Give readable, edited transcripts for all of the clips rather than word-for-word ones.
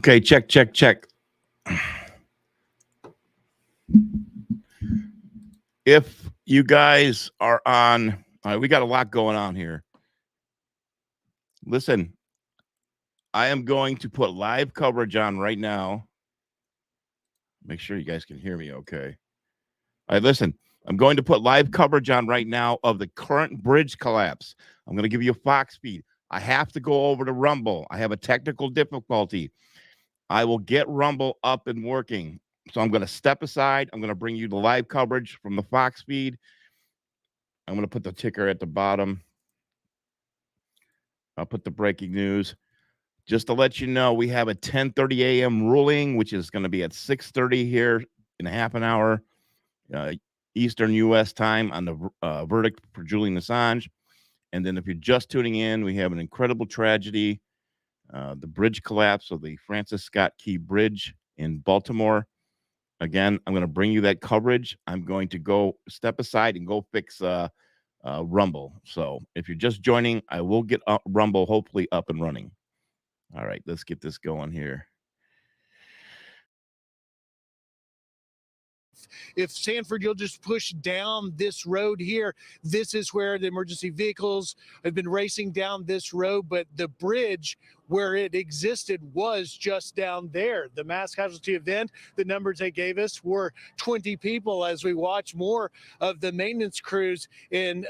Okay, check. If you guys are on, all right, we got a lot going on here. Listen, I am going to put live coverage on right now. Make sure you guys can hear me okay. All right, listen, I'm going to put live coverage on right now of the current bridge collapse. I'm going to give you a Fox feed. I have to go over to Rumble. I have a technical difficulty. I will get Rumble up and working. So I'm going to step aside. I'm going to bring you the live coverage from the Fox feed. I'm going to put the ticker at the bottom. I'll put the breaking news. Just to let you know, we have a 10:30 a.m. ruling, which is going to be at 6:30 here in a half an hour, Eastern U.S. time on the verdict for Julian Assange. And then if you're just tuning in, we have an incredible tragedy, the bridge collapse of the Francis Scott Key Bridge in Baltimore. Again, I'm going to bring you that coverage. I'm going to go step aside and go fix Rumble. So if you're just joining, I will get Rumble hopefully up and running. All right, let's get this going here. If Sanford, you'll just push down this road here. This is where the emergency vehicles have been racing down this road, but the bridge where it existed was just down there. The mass casualty event, the numbers they gave us were 20 people as we watch more of the maintenance crews and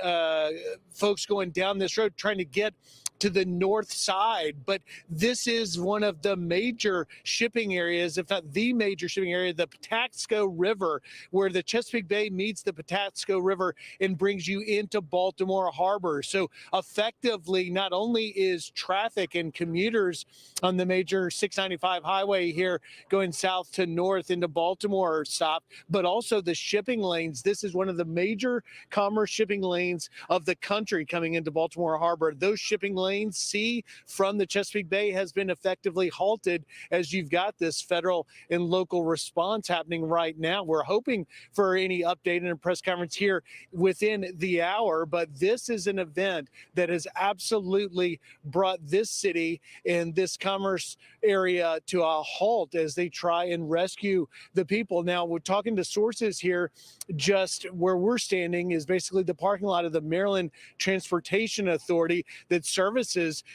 folks going down this road trying to get to the north side. But this is one of the major shipping areas, if not the major shipping area, the Patapsco River, where the Chesapeake Bay meets the Patapsco River and brings you into Baltimore Harbor. So effectively, not only is traffic and commuters on the major 695 highway here going south to north into Baltimore stopped, but also the shipping lanes. This is one of the major commerce shipping lanes of the country coming into Baltimore Harbor. Those shipping lanes sea from the Chesapeake Bay has been effectively halted as you've got this federal and local response happening right now. We're hoping for any update in a press conference here within the hour, but this is an event that has absolutely brought this city and this commerce area to a halt as they try and rescue the people. Now, we're talking to sources here. Just where we're standing is basically the parking lot of the Maryland Transportation Authority that services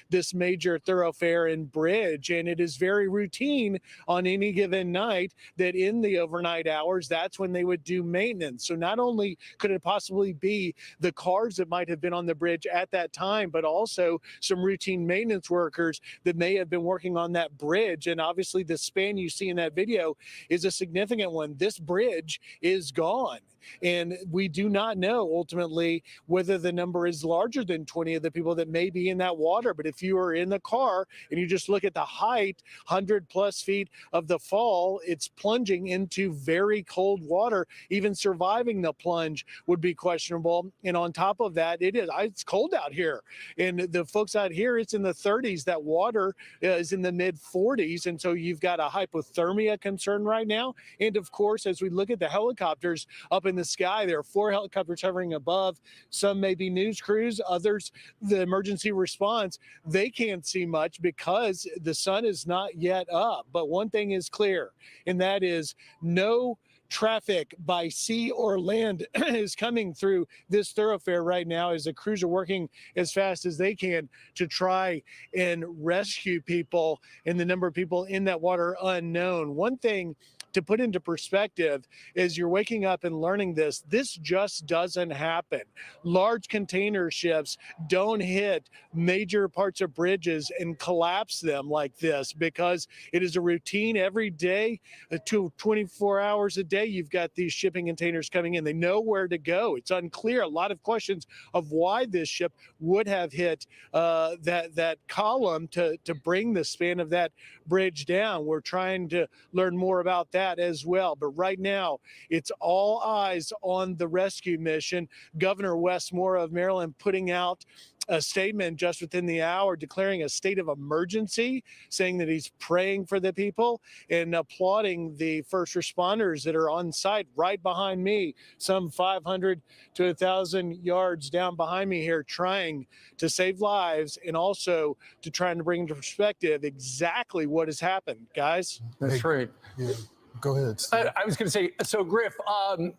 this major thoroughfare and bridge. And it is very routine on any given night that in the overnight hours, that's when they would do maintenance. So not only could it possibly be the cars that might have been on the bridge at that time, but also some routine maintenance workers that may have been working on that bridge. And obviously the span you see in that video is a significant one. This bridge is gone. And we do not know ultimately whether the number is larger than 20 of the people that may be in that water. But if you are in the car and you just look at the height, 100 plus feet of the fall, it's plunging into very cold water. Even surviving the plunge would be questionable. And on top of that, it's cold out here. And the folks out here, it's in the 30s. That water is in the mid 40s. And so you've got a hypothermia concern right now. And of course, as we look at the helicopters up in the sky, there are 4 helicopters hovering above. Some may be news crews, others the emergency response. They can't see much because the sun is not yet up. But one thing is clear, and that is no traffic by sea or land is coming through this thoroughfare right now as the crews are working as fast as they can to try and rescue people, and the number of people in that water unknown. One thing to put into perspective is you're waking up and learning this just doesn't happen. Large container ships don't hit major parts of bridges and collapse them like this because it is a routine every day, 24 hours a day. You've got these shipping containers coming in. They know where to go. It's unclear. A lot of questions of why this ship would have hit that column to bring the span of that bridge down. We're trying to learn more about that. that as well. But right now, it's all eyes on the rescue mission. Governor Wes Moore of Maryland putting out a statement just within the hour declaring a state of emergency, saying that he's praying for the people and applauding the first responders that are on site right behind me, some 500 to 1,000 yards down behind me here, trying to save lives and also to try and bring into perspective exactly what has happened, guys. That's right. Yeah, go ahead. I was going to say, so Griff,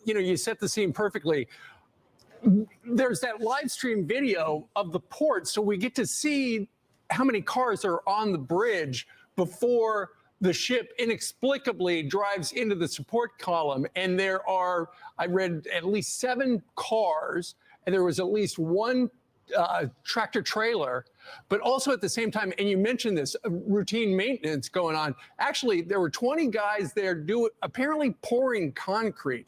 you set the scene perfectly. There's that live stream video of the port, so we get to see how many cars are on the bridge before the ship inexplicably drives into the support column. And there are, I read, at least 7 cars, and there was at least 1 tractor trailer, but also at the same time, and you mentioned this, routine maintenance going on. Actually, there were 20 guys there apparently pouring concrete,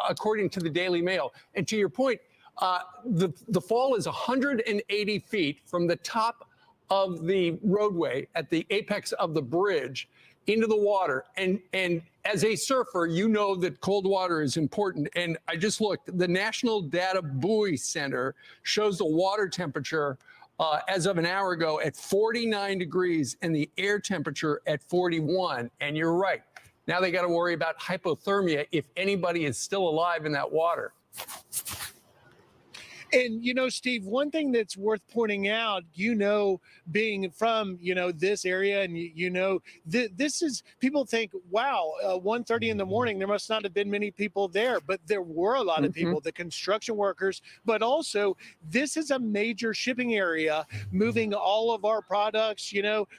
according to the Daily Mail. And to your point, the fall is 180 feet from the top of the roadway at the apex of the bridge into the water. And as a surfer, you know that cold water is important. And I just looked, the National Data Buoy Center shows the water temperature as of an hour ago at 49 degrees and the air temperature at 41. And you're right. Now they got to worry about hypothermia if anybody is still alive in that water. And, Steve, one thing that's worth pointing out, being from, this area and, this is, people think, wow, 1:30 in the morning, there must not have been many people there, but there were a lot of people, the construction workers, but also this is a major shipping area moving all of our products,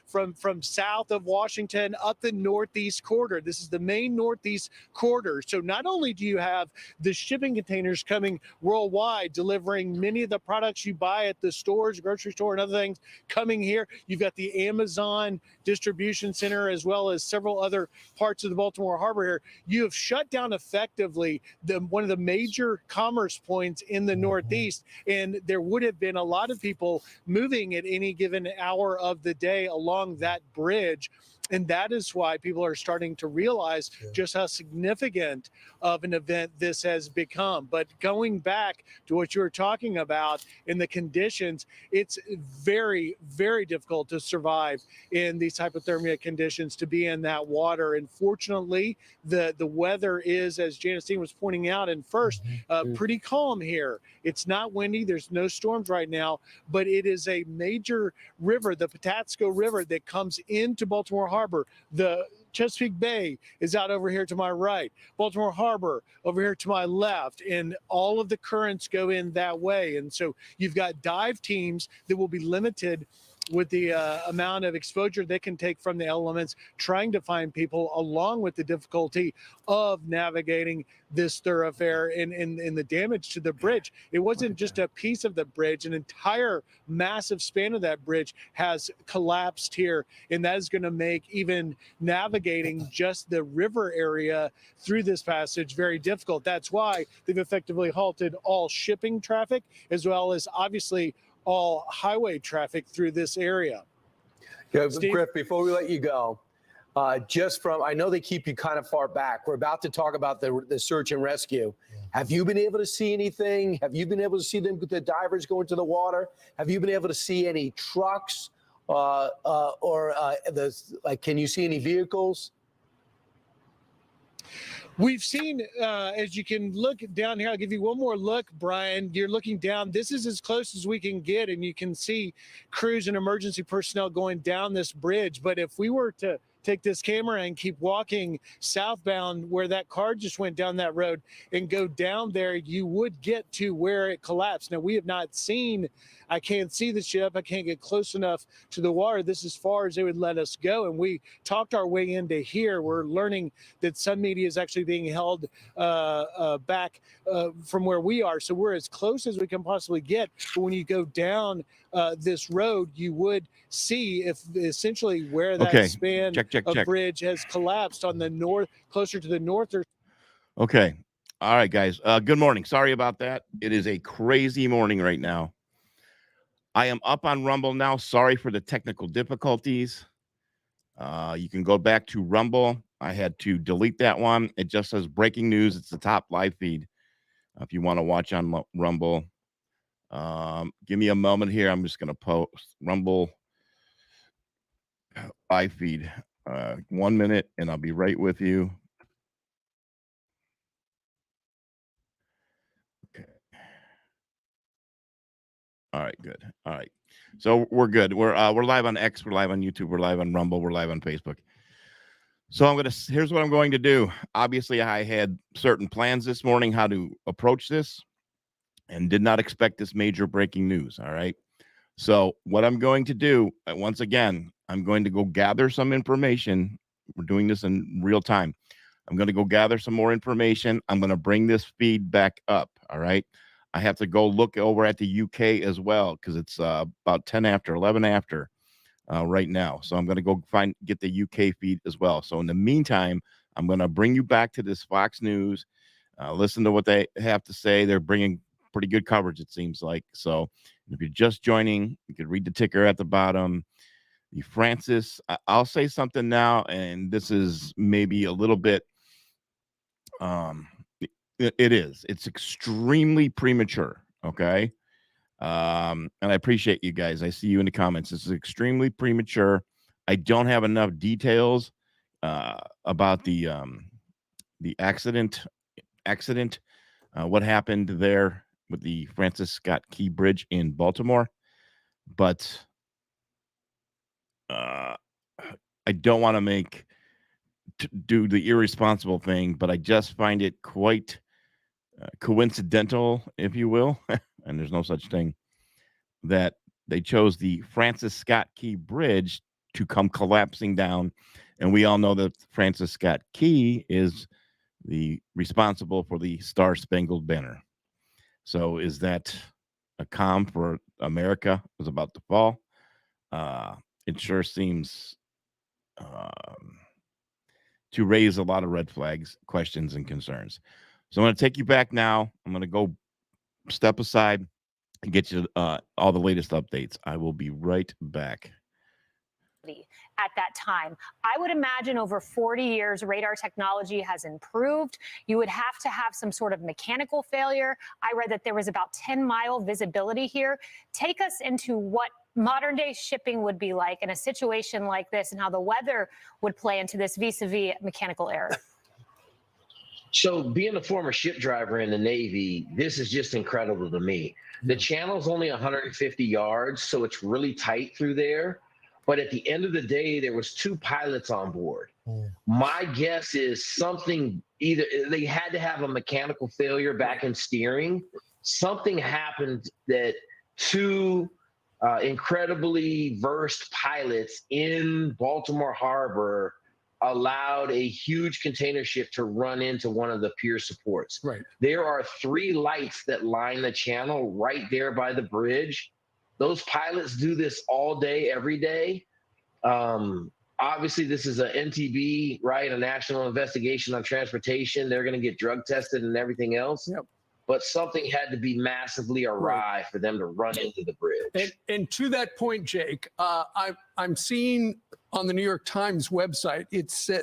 from south of Washington up the Northeast corridor. This is the main Northeast corridor. So not only do you have the shipping containers coming worldwide, delivering many of the products you buy at the stores, grocery store, and other things coming here. You've got the Amazon distribution center, as well as several other parts of the Baltimore Harbor here. You have shut down effectively one of the major commerce points in the Northeast, and there would have been a lot of people moving at any given hour of the day along that bridge. And that is why people are starting to realize just how significant of an event this has become. But going back to what you were talking about in the conditions, it's very, very difficult to survive in these hypothermia conditions, to be in that water. And fortunately, the weather is, as Janistine was pointing out in first, pretty calm here. It's not windy. There's no storms right now, but it is a major river, the Patapsco River, that comes into Baltimore Harbor. The Chesapeake Bay is out over here to my right, Baltimore Harbor over here to my left, and all of the currents go in that way. And so you've got dive teams that will be limited with the amount of exposure they can take from the elements, trying to find people, along with the difficulty of navigating this thoroughfare and the damage to the bridge. It wasn't just a piece of the bridge, an entire massive span of that bridge has collapsed here, and that is going to make even navigating just the river area through this passage very difficult. That's why they've effectively halted all shipping traffic, as well as obviously all highway traffic through this area. Yeah, Steve? Griff, before we let you go, I know they keep you kind of far back. We're about to talk about the search and rescue. Have you been able to see anything? Have you been able to see the divers go into the water? Have you been able to see any trucks can you see any vehicles? We've seen, as you can look down here, I'll give you one more look, Brian. You're looking down. This is as close as we can get, and you can see crews and emergency personnel going down this bridge. But if we were to take this camera and keep walking southbound where that car just went down that road and go down there, you would get to where it collapsed. Now, we have not seen, I can't see the ship. I can't get close enough to the water. This is as far as they would let us go. And we talked our way into here. We're learning that some media is actually being held back from where we are. So we're as close as we can possibly get. But when you go down this road, you would see if essentially where that span of bridge has collapsed on the north, closer to the north. Okay. All right, guys. Good morning. Sorry about that. It is a crazy morning right now. I am up on Rumble now. Sorry for the technical difficulties. You can go back to Rumble I had to delete that one. It just says breaking news. It's the top live feed. If you want to watch on Rumble, give me a moment here. I'm just going to post Rumble live feed. 1 minute, and I'll be right with you. Okay. All right, good. All right. So we're good. We're live on X, we're live on YouTube, we're live on Rumble, we're live on Facebook. So here's what I'm going to do. Obviously, I had certain plans this morning how to approach this and did not expect this major breaking news. All right. So what I'm going to do, once again, I'm going to go gather some information. We're doing this in real time. I'm going to go gather some more information. I'm going to bring this feed back up. All right. I have to go look over at the UK as well because it's about 10 after, 11 after right now. So I'm going to go get the UK feed as well. So in the meantime, I'm going to bring you back to this Fox News. Listen to what they have to say. They're bringing pretty good coverage, it seems like. So if you're just joining, you can read the ticker at the bottom. The Francis, I'll say something now, and this is maybe a little bit, it's extremely premature, okay? And I appreciate you guys. I see you in the comments. This is extremely premature. I don't have enough details about the accident, what happened there with the Francis Scott Key Bridge in Baltimore, but I don't want to do the irresponsible thing, but I just find it quite coincidental, if you will, and there's no such thing, that they chose the Francis Scott Key Bridge to come collapsing down. And we all know that Francis Scott Key is the responsible for the Star-Spangled Banner. So is that a calm for America was about to fall? It sure seems to raise a lot of red flags, questions, and concerns. So I'm going to take you back now. I'm going to go step aside and get you all the latest updates. I will be right back. At that time, I would imagine over 40 years, radar technology has improved. You would have to have some sort of mechanical failure. I read that there was about 10-mile visibility here. Take us into what modern day shipping would be like in a situation like this and how the weather would play into this vis-a-vis mechanical error. So being a former ship driver in the Navy, this is just incredible to me. The channel's only 150 yards, so it's really tight through there. But at the end of the day, there was 2 pilots on board. My guess is something, either they had to have a mechanical failure back in steering. Something happened that 2 incredibly versed pilots in Baltimore Harbor allowed a huge container ship to run into one of the pier supports. Right. There are 3 lights that line the channel right there by the bridge. Those pilots do this all day, every day. Obviously, this is a NTB, right? A National Investigation on Transportation. They're going to get drug tested and everything else. Yep. But something had to be massively awry for them to run into the bridge. And to that point, Jake, I'm seeing on the New York Times website,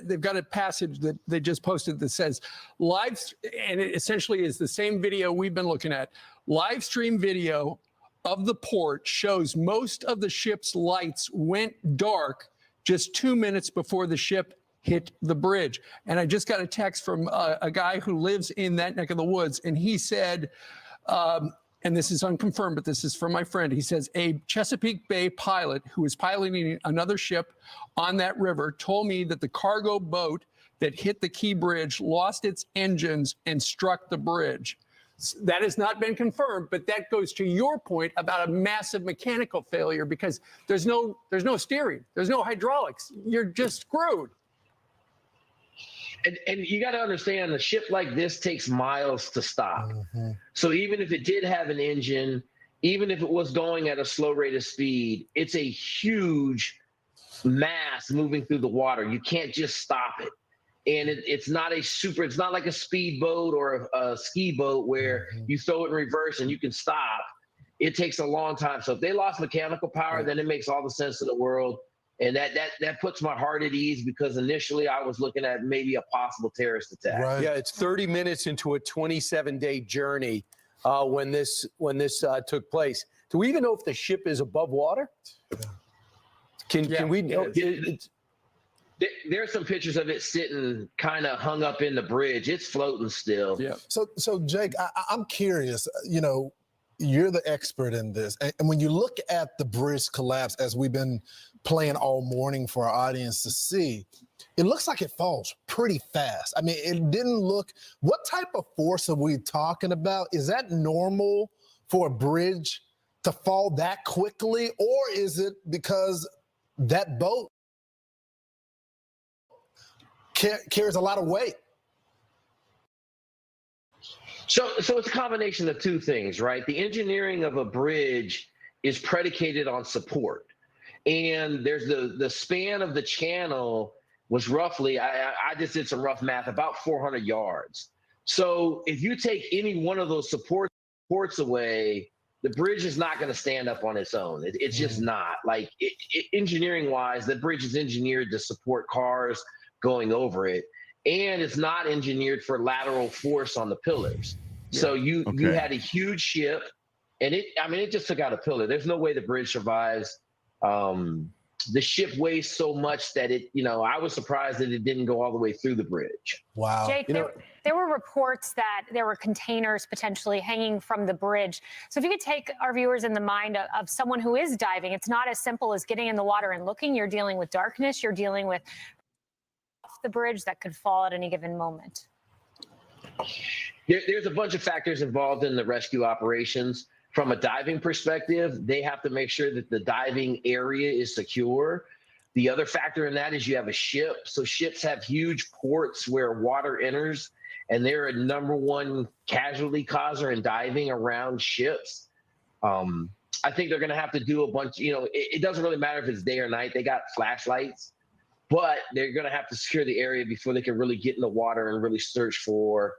they've got a passage that they just posted that says live, and it essentially is the same video we've been looking at. Live stream video of the port shows most of the ship's lights went dark just 2 minutes before the ship hit the bridge. And I just got a text from a guy who lives in that neck of the woods, and he said, and this is unconfirmed, but this is from my friend. He says, a Chesapeake Bay pilot who was piloting another ship on that river told me that the cargo boat that hit the Key Bridge lost its engines and struck the bridge. That has not been confirmed, but that goes to your point about a massive mechanical failure because there's no steering, there's no hydraulics. You're just screwed. And you got to understand, a ship like this takes miles to stop. So even if it did have an engine, even if it was going at a slow rate of speed, it's a huge mass moving through the water. You can't just stop it. And it's not like a speedboat or a ski boat where you throw it in reverse and you can stop. It takes a long time. So if they lost mechanical power, then it makes all the sense in the world And that puts my heart at ease, because initially I was looking at maybe a possible terrorist attack. Right. Yeah, it's 30 minutes into a 27-day journey when this took place. Do we even know if the ship is above water? Can we know? There's some pictures of it sitting kind of hung up in the bridge. It's floating still. Yeah. So Jake, I'm curious. You know, you're the expert in this, and when you look at the bridge collapse, as we've been playing all morning for our audience to see, it looks like it falls pretty fast. I mean, it didn't look. What type of force are we talking about? Is that normal for a bridge to fall that quickly, or is it because that boat carries a lot of weight? So it's a combination of two things, right? The engineering of a bridge is predicated on support. And there's the span of the channel was roughly, I just did some rough math, about 400 yards. So if you take any one of those supports away, the bridge is not going to stand up on its own. It's just not. Like engineering-wise, the bridge is engineered to support cars going over it, and it's not engineered for lateral force on the pillars. So you had a huge ship, and it just took out a pillar. There's no way the bridge survives. The ship weighs so much that I was surprised that it didn't go all the way through the bridge. Wow. Jake, there were reports that there were containers potentially hanging from the bridge. So if you could take our viewers in the mind of someone who is diving, it's not as simple as getting in the water and looking. You're dealing with darkness. You're dealing with off the bridge that could fall at any given moment. There's a bunch of factors involved in the rescue operations. From a diving perspective, they have to make sure that the diving area is secure. The other factor in that is you have a ship. So ships have huge ports where water enters, and they're a #1 casualty causer in diving around ships. I think they're going to have to do a bunch, it doesn't really matter if it's day or night. They got flashlights, but they're going to have to secure the area before they can really get in the water and really search for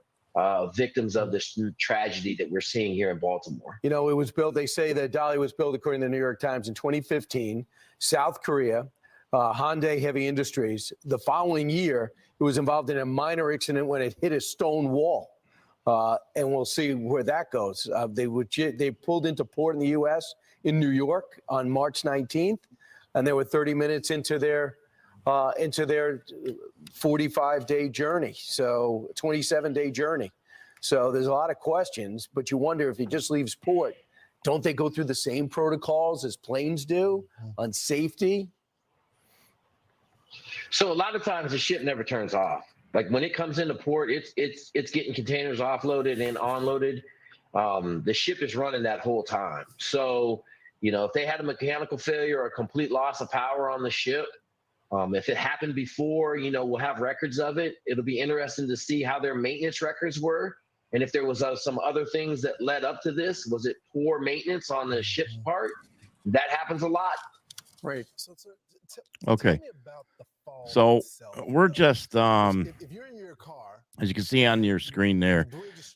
victims of this tragedy that we're seeing here in Baltimore. It was built, they say that Dali was built, according to the New York Times, in 2015, South Korea, Hyundai Heavy Industries. The following year, it was involved in a minor accident when it hit a stone wall. And we'll see where that goes. They pulled into port in the U.S. in New York on March 19th, and they were 30 minutes into their 45-day journey, so 27-day journey. So there's a lot of questions, but you wonder if he just leaves port, don't they go through the same protocols as planes do on safety? So a lot of times the ship never turns off. Like when it comes into port, it's getting containers offloaded and onloaded. The ship is running that whole time. So, if they had a mechanical failure or a complete loss of power on the ship, if it happened before, we'll have records of it. It'll be interesting to see how their maintenance records were. And if there was some other things that led up to this, was it poor maintenance on the ship's part? That happens a lot. Right. Okay. So we're just, if you're in your car, as you can see on your screen there,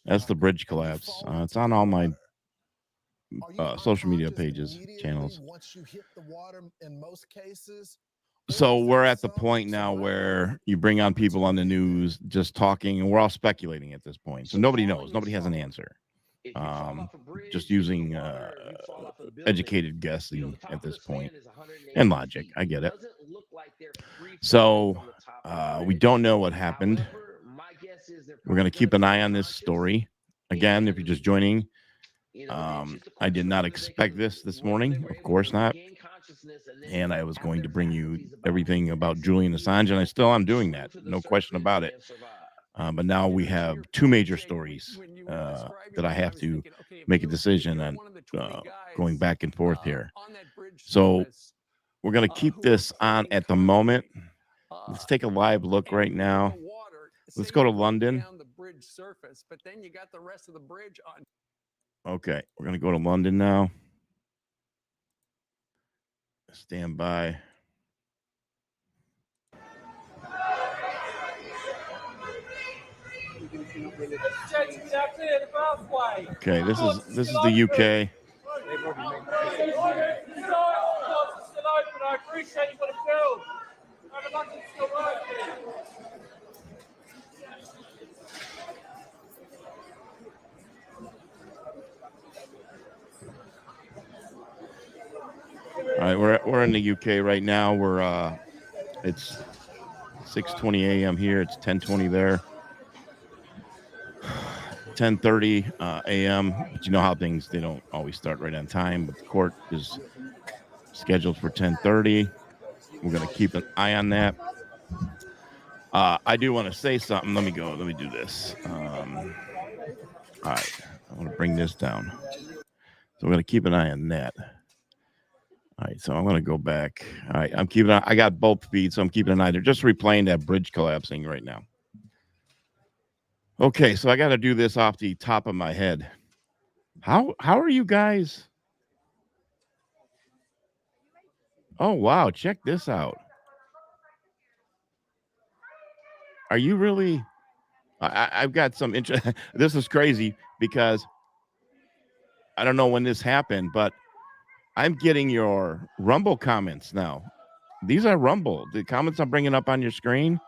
that's the bridge collapse. It's on all my social media pages, channels. Once you hit the water, in most cases. So we're at the point now where you bring on people on the news just talking, and we're all speculating at this point. So nobody knows. Nobody has an answer. Just using educated guessing at this point and logic. I get it. So we don't know what happened. We're going to keep an eye on this story. Again, if you're just joining, I did not expect this morning. Of course not. And I was going to bring you everything about Julian Assange, and I still am doing that. No question about it. But now we have two major stories that I have to make a decision on going back and forth here. So we're going to keep this on at the moment. Let's take a live look right now. Let's go to London. Okay, we're going to go to London now. Stand by. Okay, this is the UK. I appreciate you for the show. Have a lucky so much. All right, we're in the UK right now. It's 6:20 a.m. here. It's 10:20 there. 10:30 a.m. But you know how they don't always start right on time. But the court is scheduled for 10:30. We're going to keep an eye on that. I do want to say something. Let me do this. All right, I want to bring this down. So we're going to keep an eye on that. All right, so I'm going to go back. All right, I got both feeds, so I'm keeping an eye. They're just replaying that bridge collapsing right now. Okay, so I got to do this off the top of my head. How are you guys? Oh, wow, check this out. Are you really? I've got some interest. This is crazy because I don't know when this happened, but I'm getting your Rumble comments now. These are Rumble. The comments I'm bringing up on your screen.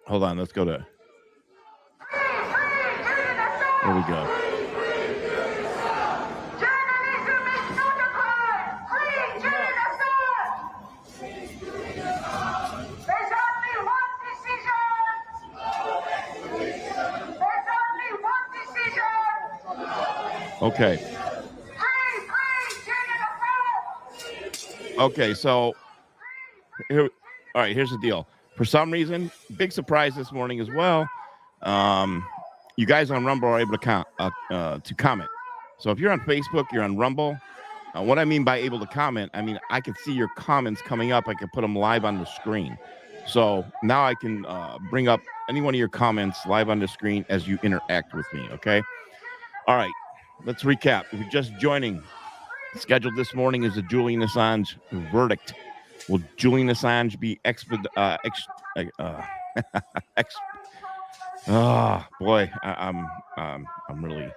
Hold on. Let's go to. There we go. Okay. Okay, so here, all right, here's the deal. For some reason, big surprise this morning as well. You guys on Rumble are able to comment. So if you're on Facebook, you're on Rumble. What I mean by able to comment, I mean I can see your comments coming up. I can put them live on the screen. So now I can bring up any one of your comments live on the screen as you interact with me, okay? All right, let's recap. If you're just joining, scheduled this morning is the Julian Assange verdict. Will Julian Assange be oh boy, I'm really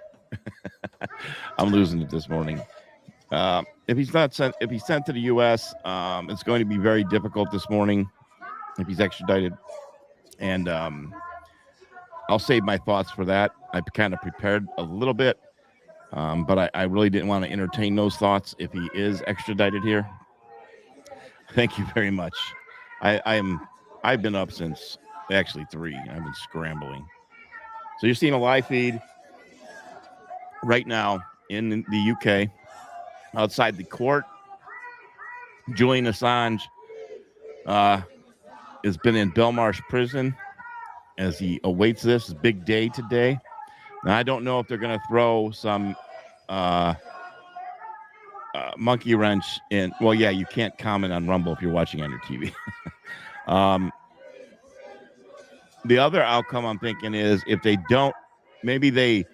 I'm losing it this morning. If he's sent to the U.S., it's going to be very difficult this morning if he's extradited, and I'll save my thoughts for that. I've kind of prepared a little bit, but I really didn't want to entertain those thoughts if he is extradited here. Thank you very much. I've been up since actually 3. I've been scrambling. So you're seeing a live feed right now in the UK outside the court. Julian Assange has been in Belmarsh prison as he awaits this big day today. Now, I don't know if they're going to throw some monkey wrench in. Well, yeah, you can't comment on Rumble if you're watching on your TV. The other outcome I'm thinking is if they don't, maybe they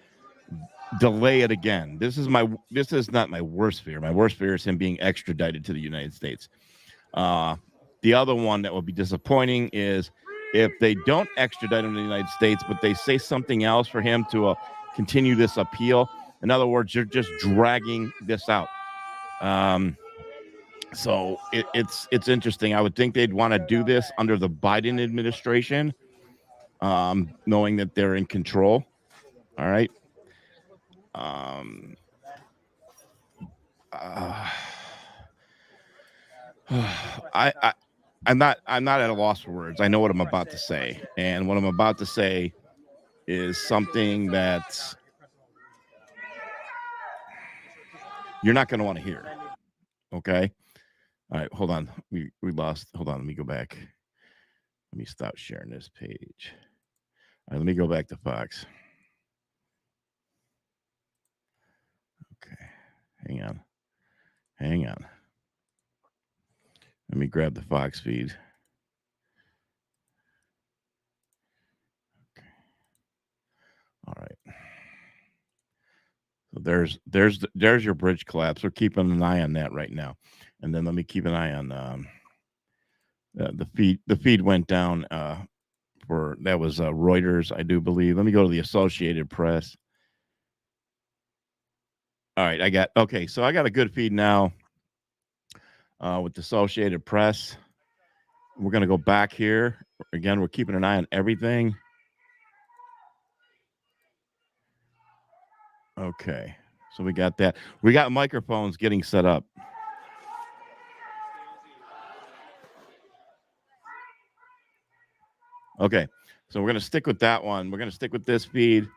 delay it again. This is not my worst fear. My worst fear is him being extradited to the United States. The other one that would be disappointing is if they don't extradite him to the United States, but they say something else for him to continue this appeal. In other words, you're just dragging this out. So it's interesting. I would think they'd want to do this under the Biden administration, knowing that they're in control. All right. I'm not at a loss for words. I know what I'm about to say, and what I'm about to say is something that you're not going to want to hear. Okay. All right. Hold on. We lost. Hold on. Let me go back. Let me stop sharing this page. All right. Let me go back to Fox. Okay. Hang on. Let me grab the Fox feed. Okay. All right. So there's your bridge collapse. We're keeping an eye on that right now. And then let me keep an eye on the feed. The feed went down that was Reuters, I do believe. Let me go to the Associated Press. All right, okay. So I got a good feed now with the Associated Press. We're going to go back here. Again, we're keeping an eye on everything. Okay, so we got that. We got microphones getting set up. Okay, so we're going to stick with that one. We're going to stick with this feed.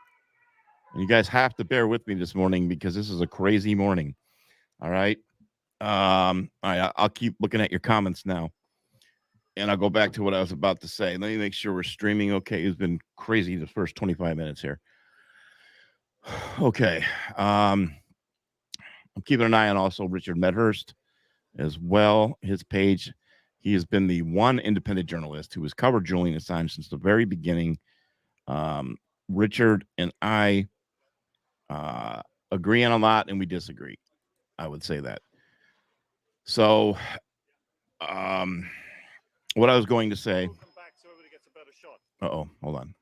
And you guys have to bear with me this morning because this is a crazy morning. All right. All right, I'll keep looking at your comments now. And I'll go back to what I was about to say. Let me make sure we're streaming okay. It's been crazy the first 25 minutes here. Okay. I'm keeping an eye on also Richard Medhurst as well. His page. He has been the one independent journalist who has covered Julian Assange since the very beginning. Richard and I agree on a lot and we disagree. I would say that. So, what I was going to say. Uh-oh, hold on.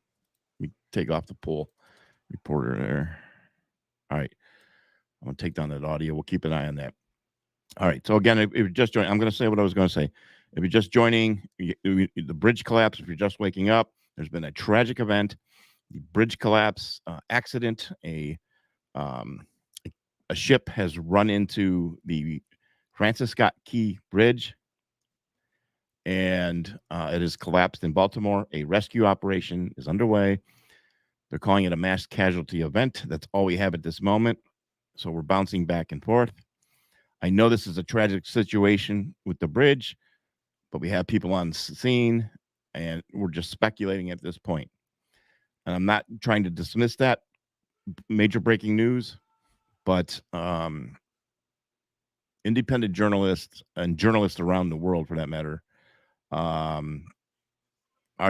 Let me take off the poll reporter there. All right. I'm going to take down that audio. We'll keep an eye on that. All right. So, again, if you're just joining, I'm going to say what I was going to say. If you're just joining, the bridge collapse, if you're just waking up, there's been a tragic event. The bridge collapse accident. A ship has run into the Francis Scott Key Bridge, and it has collapsed in Baltimore. A rescue operation is underway. They're calling it a mass casualty event. That's all we have at this moment. So we're bouncing back and forth. I know this is a tragic situation with the bridge, but we have people on scene, and we're just speculating at this point. And I'm not trying to dismiss that major breaking news, but independent journalists and journalists around the world, for that matter, are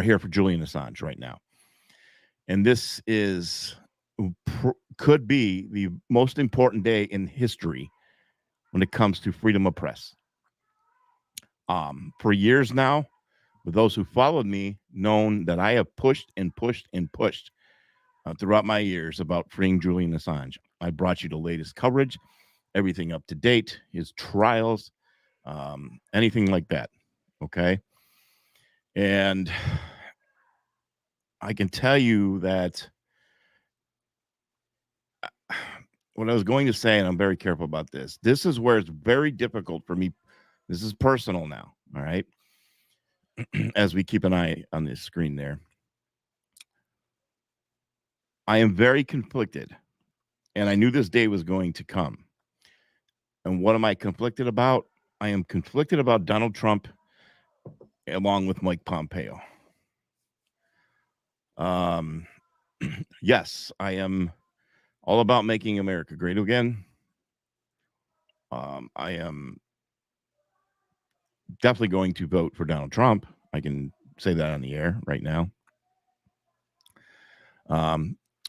here for Julian Assange right now. And this could be the most important day in history when it comes to freedom of press. For years now, with those who followed me, known that I have pushed and pushed and pushed throughout my years about freeing Julian Assange. I brought you the latest coverage, everything up to date, his trials, anything like that. Okay. And I can tell you that what I was going to say, and I'm very careful about this, this is where it's very difficult for me. This is personal now. All right. As we keep an eye on this screen there. I am very conflicted, and I knew this day was going to come. And what am I conflicted about? I am conflicted about Donald Trump along with Mike Pompeo. Yes, I am all about making America great again. I am definitely going to vote for Donald Trump. I can say that on the air right now.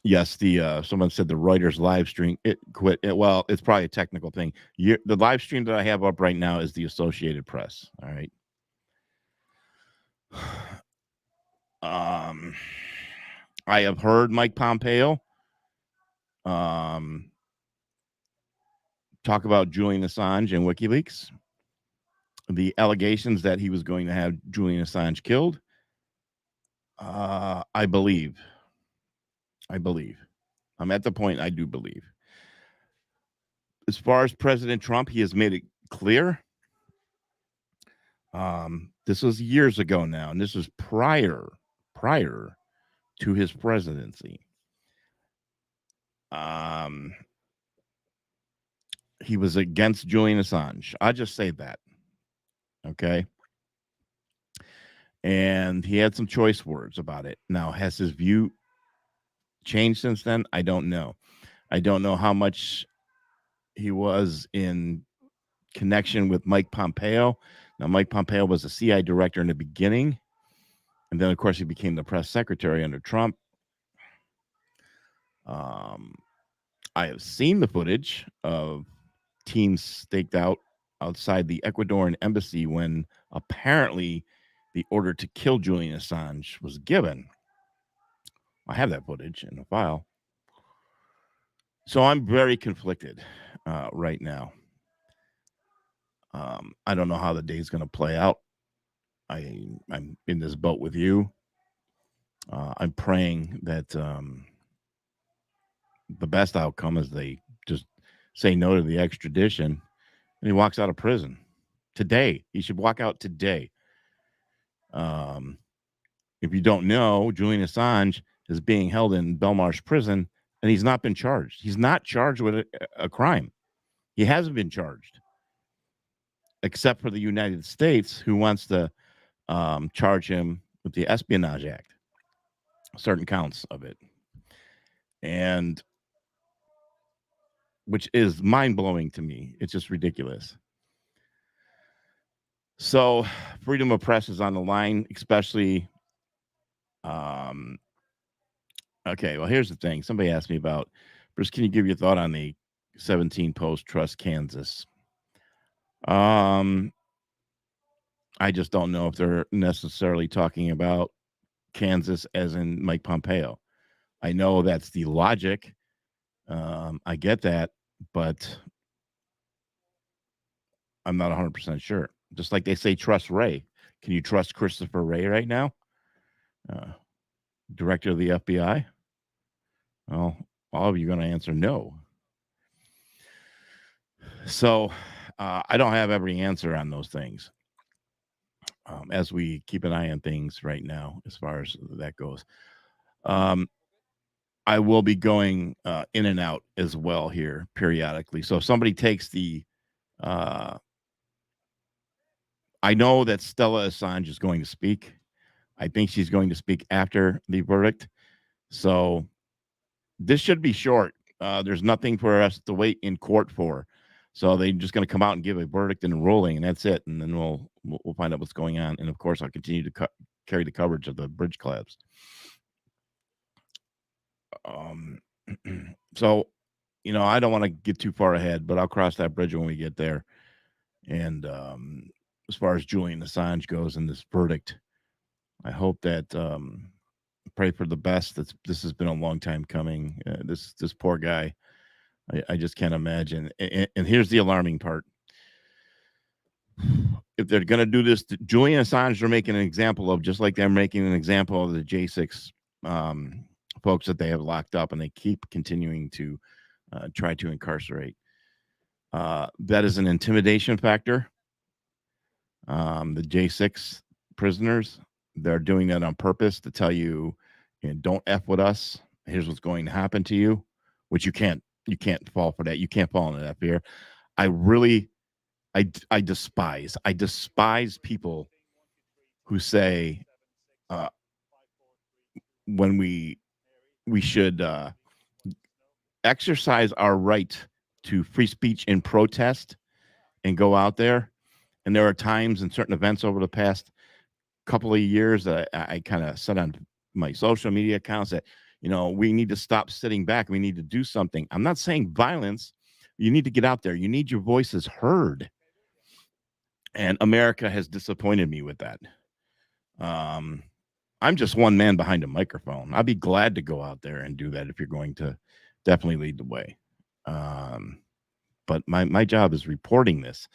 Yes, someone said the Reuters live stream it quit. Well, it's probably a technical thing. The live stream that I have up right now is the Associated Press. All right. I have heard Mike Pompeo talk about Julian Assange and WikiLeaks. The allegations that he was going to have Julian Assange killed. I believe. I'm at the point I do believe. As far as President Trump, he has made it clear. This was years ago now, and this was prior to his presidency. He was against Julian Assange. I just say that. Okay. And he had some choice words about it. Now, has his view changed since then? I don't know. I don't know how much he was in connection with Mike Pompeo. Now, Mike Pompeo was a CIA director in the beginning. And then, of course, he became the press secretary under Trump. I have seen the footage of teams staked out outside the Ecuadorian embassy when apparently the order to kill Julian Assange was given. I have that footage in the file. So I'm very conflicted right now. I don't know how the day's going to play out. I'm in this boat with you. I'm praying that the best outcome is they just say no to the extradition and he walks out of prison today. He should walk out today. If you don't know, Julian Assange is being held in Belmarsh prison and he's not been charged. He's not charged with a crime. He hasn't been charged, except for the United States, who wants to charge him with the Espionage Act, certain counts of it, and which is mind-blowing to me. It's just ridiculous. So freedom of press is on the line, especially okay, well, here's the thing. Somebody asked me about, Bruce, can you give your thought on the 17 Post Trust Kansas? I just don't know if they're necessarily talking about Kansas as in Mike Pompeo. I know that's the logic. I get that, but I'm not 100% sure. Just like they say, trust Ray. Can you trust Christopher Wray right now? Director of the FBI? Well, all of you are going to answer no. So I don't have every answer on those things as we keep an eye on things right now as far as that goes. I will be going in and out as well here periodically. So if somebody takes the I know that Stella Assange is going to speak. I think she's going to speak after the verdict. So this should be short. There's nothing for us to wait in court for. So they're just going to come out and give a verdict and a ruling, and that's it. And then we'll find out what's going on. And of course, I'll continue to carry the coverage of the bridge collapse. So, you know, I don't want to get too far ahead, but I'll cross that bridge when we get there. And as far as Julian Assange goes in this verdict, I hope that pray for the best. This has been a long time coming. This poor guy, I just can't imagine. And here's the alarming part: if they're going to do this, Julian Assange they're making an example of, just like they're making an example of the J6 folks that they have locked up, and they keep continuing to try to incarcerate. That is an intimidation factor. The J6 prisoners, they're doing that on purpose to tell you, don't F with us. Here's what's going to happen to you, which you can't fall for that. You can't fall into that fear. I despise people who say when we should exercise our right to free speech and protest and go out there. And there are times and certain events over the past couple of years that I kind of said on my social media accounts that, we need to stop sitting back. We need to do something. I'm not saying violence. You need to get out there. You need your voices heard. And America has disappointed me with that. I'm just one man behind a microphone. I'd be glad to go out there and do that if you're going to definitely lead the way. But my job is reporting this.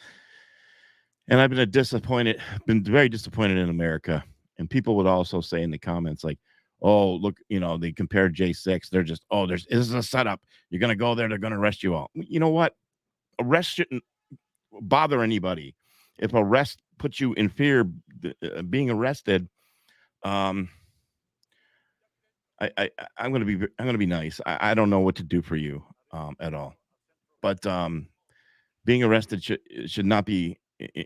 And I've been very disappointed in America. And people would also say in the comments, like, oh, look, they compared J6. They're just, this is a setup. You're going to go there. They're going to arrest you all. You know what? Arrest shouldn't bother anybody. If arrest puts you in fear being arrested, I'm going to be nice. I don't know what to do for you at all. But being arrested should not be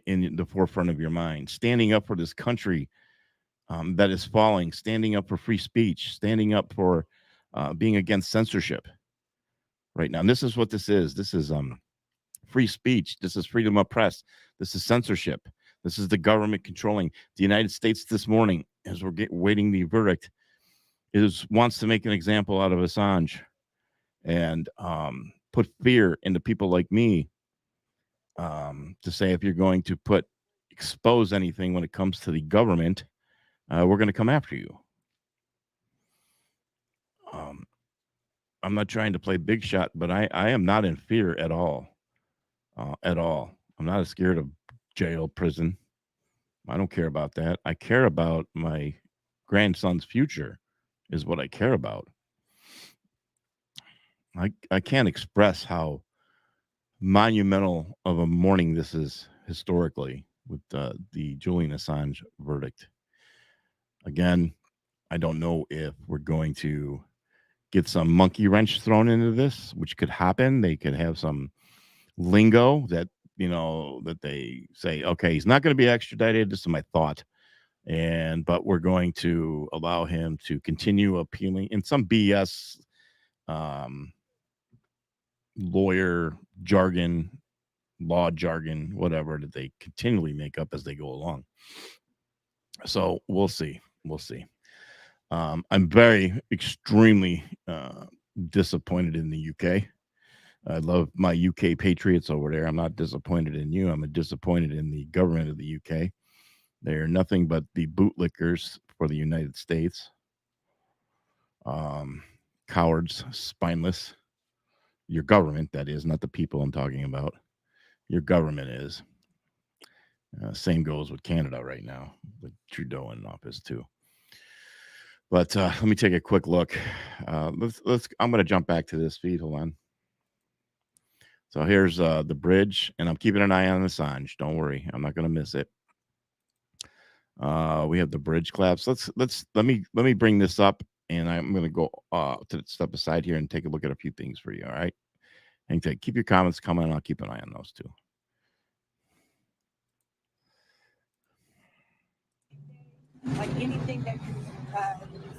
in the forefront of your mind. Standing up for this country that is falling, standing up for free speech, standing up for being against censorship right now. And this is what this is. This is free speech. This is freedom of press. This is censorship. This is the government controlling the United States. This morning, as we're waiting the verdict, wants to make an example out of Assange and put fear into people like me to say, if you're going to expose anything when it comes to the government, we're going to come after you. I'm not trying to play big shot, but I am not in fear at all. At all. I'm not scared of jail, prison. I don't care about that. I care about my grandson's future is what I care about. I can't express how monumental of a morning this is historically with the Julian Assange verdict. Again, I don't know if we're going to get some monkey wrench thrown into this, which could happen. They could have some lingo that, that they say, okay, he's not going to be extradited. This is my thought. But we're going to allow him to continue appealing in some BS lawyer jargon, law jargon, whatever that they continually make up as they go along. So we'll see. We'll see. I'm very extremely disappointed in the UK. I love my UK patriots over there. I'm not disappointed in you. I'm disappointed in the government of the UK. They're nothing but the bootlickers for the United States. Cowards, spineless. Your government, that is, not the people I'm talking about. Your government is. Same goes with Canada right now, with Trudeau in office too. But let me take a quick look. Let's. I'm going to jump back to this feed. Hold on. So here's the bridge, and I'm keeping an eye on Assange. Don't worry, I'm not going to miss it. We have the bridge collapse. Let me bring this up, and I'm going to go to step aside here and take a look at a few things for you. All right, and keep your comments coming, and I'll keep an eye on those too. Like anything that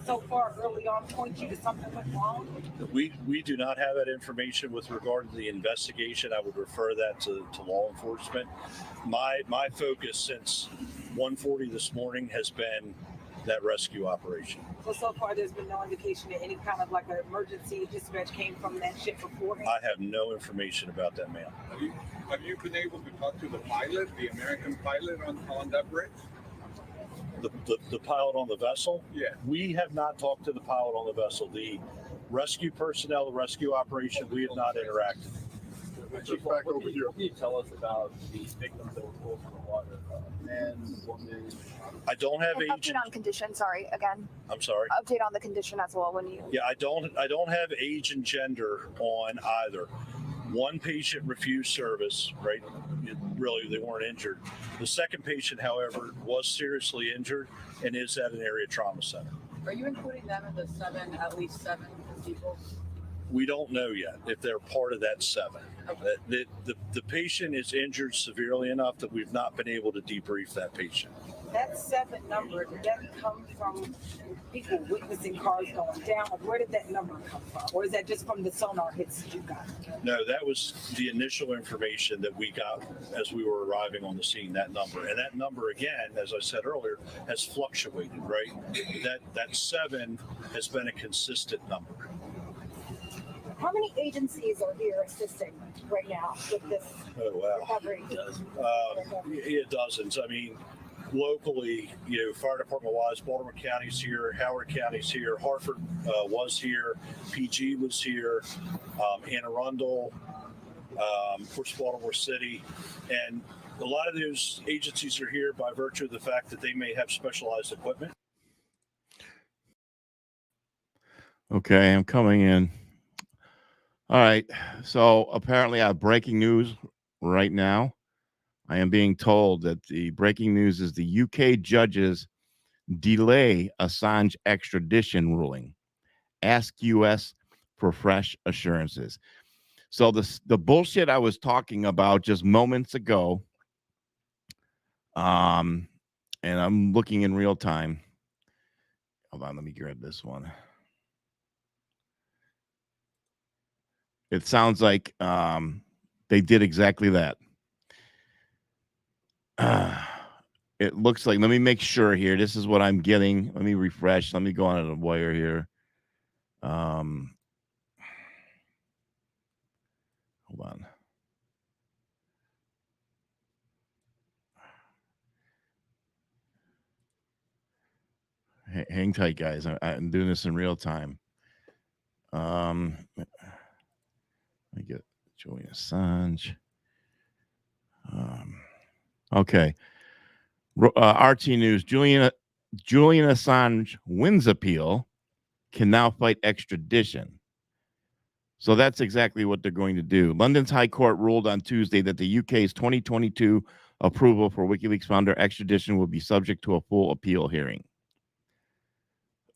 so far early on point you to something went wrong? We do not have that information with regard to the investigation. I would refer that to law enforcement. My focus since 1:40 this morning has been that rescue operation. So far there's been no indication that any kind of like an emergency dispatch came from that ship beforehand? I have no information about that, ma'am. Have you been able to talk to the pilot, the American pilot on that bridge? The pilot on the vessel? Yeah. We have not talked to the pilot on the vessel. The rescue personnel, the rescue operation, we have not interacted. Just back over here. What can you tell us about the victims that were pulled from the water? Men, women? I don't have An age. update on condition. Sorry, again. I'm sorry. Update on the condition as well when you. Yeah, I don't have age and gender on either. One patient refused service, right? Really, they weren't injured. The second patient, however, was seriously injured and is at an area trauma center. Are you including them in the at least seven people? We don't know yet if they're part of that seven. Okay. The patient is injured severely enough that we've not been able to debrief that patient. That seven number, did that come from people witnessing cars going down? Where did that number come from? Or is that just from the sonar hits that you got? No, that was the initial information that we got as we were arriving on the scene, that number. And that number, again, as I said earlier, has fluctuated, right? That seven has been a consistent number. How many agencies are here assisting right now with this recovery? Dozens. I mean, locally, fire department wise, Baltimore County's here, Howard County's here, Hartford was here, PG was here, Anne Arundel, of course, Baltimore City. And a lot of those agencies are here by virtue of the fact that they may have specialized equipment. Okay, I'm coming in. All right. So apparently I have breaking news right now. I am being told that the breaking news is the UK judges delay Assange extradition ruling. Ask US for fresh assurances. So the bullshit I was talking about just moments ago, and I'm looking in real time. Hold on, let me grab this one. It sounds like they did exactly that. It looks like, let me make sure here. This is what I'm getting. Let me refresh. Let me go on the wire here. Hold on. Hang tight, guys. I'm doing this in real time. Let me get Julian Assange. Okay. RT News. Julian Assange wins appeal, can now fight extradition. So that's exactly what they're going to do. London's High Court ruled on Tuesday that the UK's 2022 approval for WikiLeaks founder extradition will be subject to a full appeal hearing.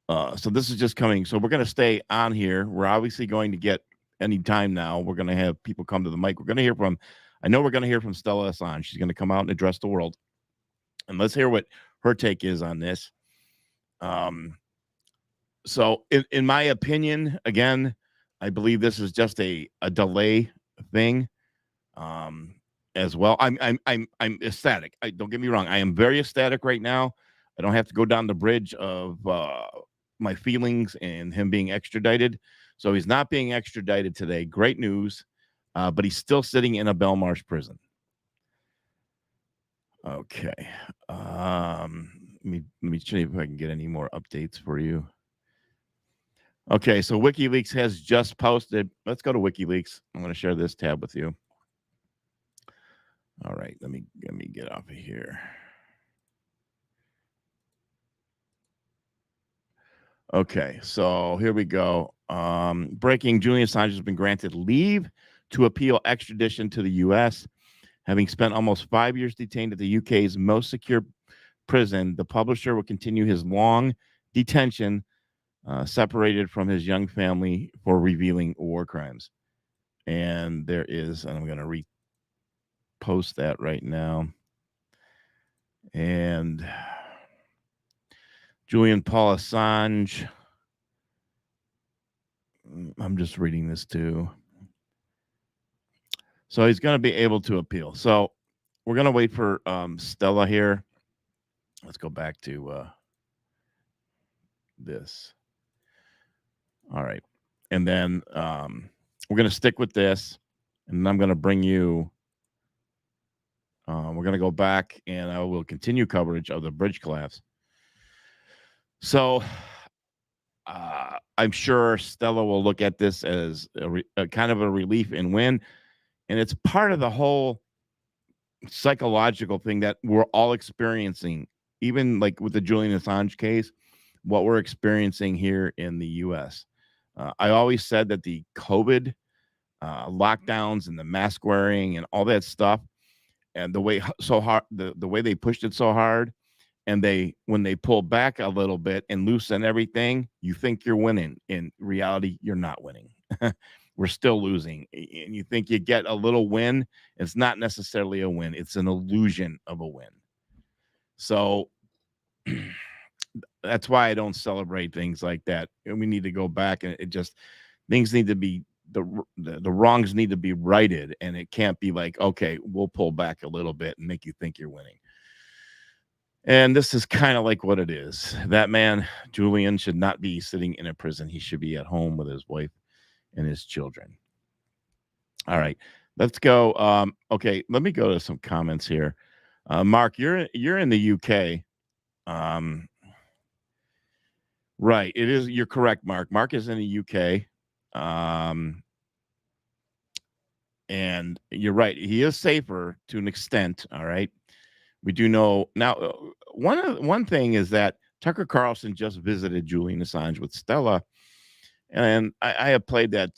So this is just coming. So we're going to stay on here. We're obviously going to get any time now. We're going to have people come to the mic. We're going to hear from, I know we're going to hear from Stella Assange. She's going to come out and address the world. And let's hear what her take is on this. So in my opinion, again, I believe this is just a delay thing. As well. I'm ecstatic. Don't get me wrong. I am very ecstatic right now. I don't have to go down the bridge of my feelings and him being extradited. So he's not being extradited today. Great news. But he's still sitting in a Belmarsh prison. Okay. Let me see if I can get any more updates for you. Okay, so WikiLeaks has just posted. Let's go to WikiLeaks. I'm going to share this tab with you. All right, let me get off of here. Okay, so here we go. Breaking: Julian Assange has been granted leave to appeal extradition to the U.S. Having spent almost 5 years detained at the UK's most secure prison, the publisher will continue his long detention, separated from his young family for revealing war crimes. And there is, and I'm going to repost that right now. And Julian Paul Assange. I'm just reading this too. So he's going to be able to appeal. So we're going to wait for Stella here. Let's go back to this. All right. And then we're going to stick with this. And I'm going to bring you. We're going to go back and I will continue coverage of the bridge collapse. So I'm sure Stella will look at this as a kind of a relief and win. And it's part of the whole psychological thing that we're all experiencing, even like with the Julian Assange case, what we're experiencing here in the U.S. I always said that the COVID lockdowns and the mask wearing and all that stuff, and the way so hard, the way they pushed it so hard, and when they pull back a little bit and loosen everything, you think you're winning. In reality, you're not winning. We're still losing. And you think you get a little win. It's not necessarily a win. It's an illusion of a win. So that's why I don't celebrate things like that. And we need to go back and things need to be, the wrongs need to be righted. And it can't be like, okay, we'll pull back a little bit and make you think you're winning. And this is kind of like what it is. That man, Julian, should not be sitting in a prison. He should be at home with his wife and his children. All right, let's go. Okay, let me go to some comments here. Mark, you're in the UK. Right, it is. You're correct, Mark. Mark is in the UK. And you're right. He is safer to an extent. All right. We do know now. One thing is that Tucker Carlson just visited Julian Assange with Stella, and I have played that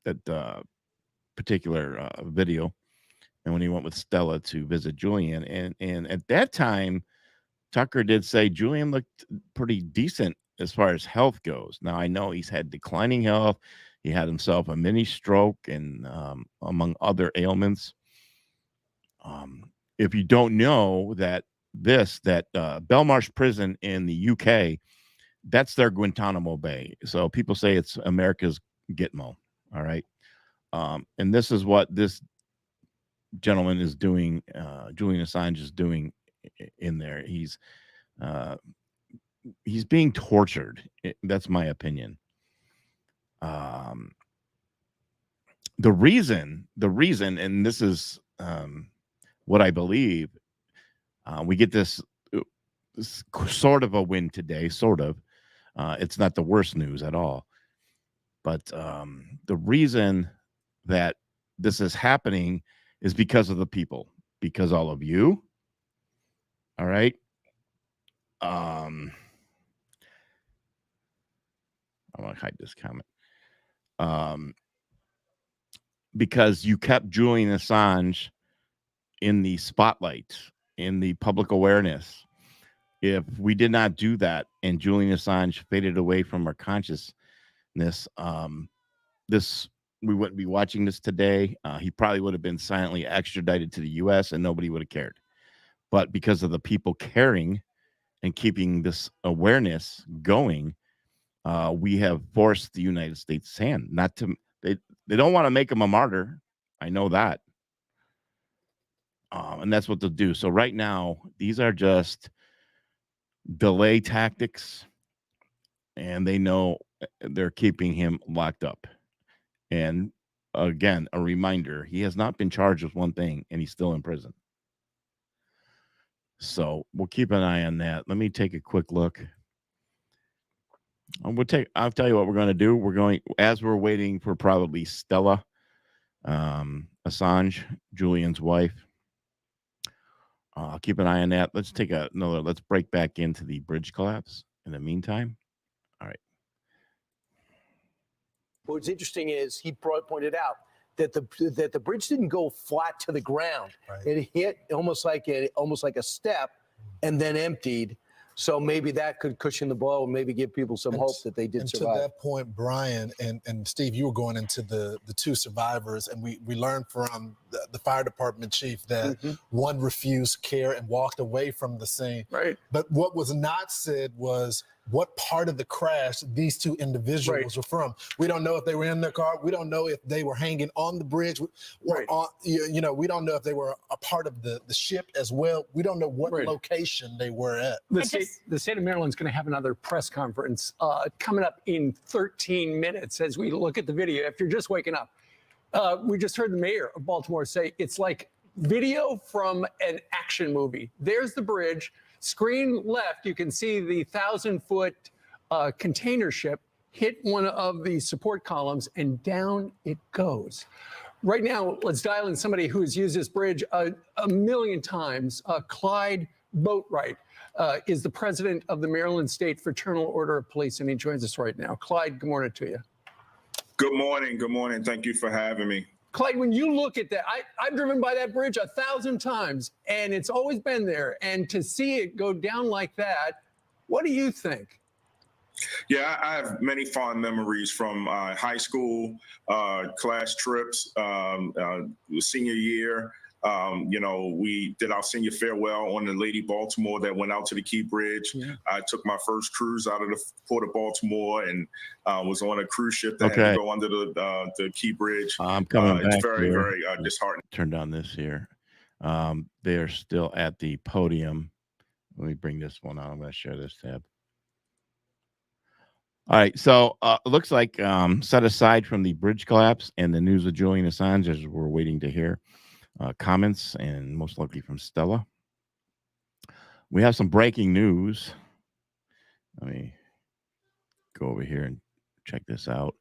that particular video, and when he went with Stella to visit Julian, and at that time, Tucker did say Julian looked pretty decent as far as health goes. Now I know he's had declining health. He had himself a mini stroke and among other ailments. If you don't know that Belmarsh prison in the UK, that's their Guantanamo Bay. So people say it's America's Gitmo. All right. And this is what this gentleman is doing. Julian Assange is doing in there. He's being tortured. That's my opinion. The reason, and this is what I believe, we get this sort of a win today, sort of. It's not the worst news at all. But the reason that this is happening is because of the people, because all of you. All right. I want to hide this comment. Because you kept Julian Assange in the spotlight, in the public awareness. If we did not do that and Julian Assange faded away from our consciousness, we wouldn't be watching this today. He probably would have been silently extradited to the U.S. and nobody would have cared. But because of the people caring and keeping this awareness going, we have forced the United States' hand not to. They don't want to make him a martyr. I know that. And that's what they'll do. So right now, these are just delay tactics, and they know they're keeping him locked up. And again, a reminder, he has not been charged with one thing, and he's still in prison. So we'll keep an eye on that. Let me take a quick look. I'll tell you what we're going to do. As we're waiting for probably Stella Assange, Julian's wife. I'll keep an eye on that. Let's break back into the bridge collapse in the meantime. All right. What's interesting is he pointed out that the bridge didn't go flat to the ground. Right. It hit almost like a step and then emptied. So maybe that could cushion the blow and maybe give people some hope that they did survive. To that point, Brian and Steve, you were going into the two survivors, and we learned from the fire department chief that one refused care and walked away from the scene. Right. But what was not said was what part of the crash these two individuals were from. We don't know if they were in their car. We don't know if they were hanging on the bridge. Or on, we don't know if they were a part of the ship as well. We don't know what location they were at. The state of Maryland's going to have another press conference coming up in 13 minutes as we look at the video. If you're just waking up, we just heard the mayor of Baltimore say it's like video from an action movie. There's the bridge. Screen left, you can see the 1,000-foot container ship hit one of the support columns, and down it goes. Right now, let's dial in somebody who's used this bridge a million times. Clyde Boatwright is the president of the Maryland State Fraternal Order of Police, and he joins us right now. Clyde, good morning to you. Good morning. Good morning. Thank you for having me. Clyde, when you look at that, I've driven by that bridge 1,000 times, and it's always been there. And to see it go down like that, what do you think? Yeah, I have many fond memories from high school, class trips, senior year. We did our senior farewell on the Lady Baltimore that went out to the Key Bridge. Yeah. I took my first cruise out of the Port of Baltimore and was on a cruise ship that had to go under the Key Bridge. I'm coming back. It's very, very disheartening. Turn down this here. They are still at the podium. Let me bring this one on. I'm going to share this tab. All right, so it looks like set aside from the bridge collapse and the news of Julian Assange, as we're waiting to hear comments, and most likely from Stella. We have some breaking news. Let me go over here and check this out.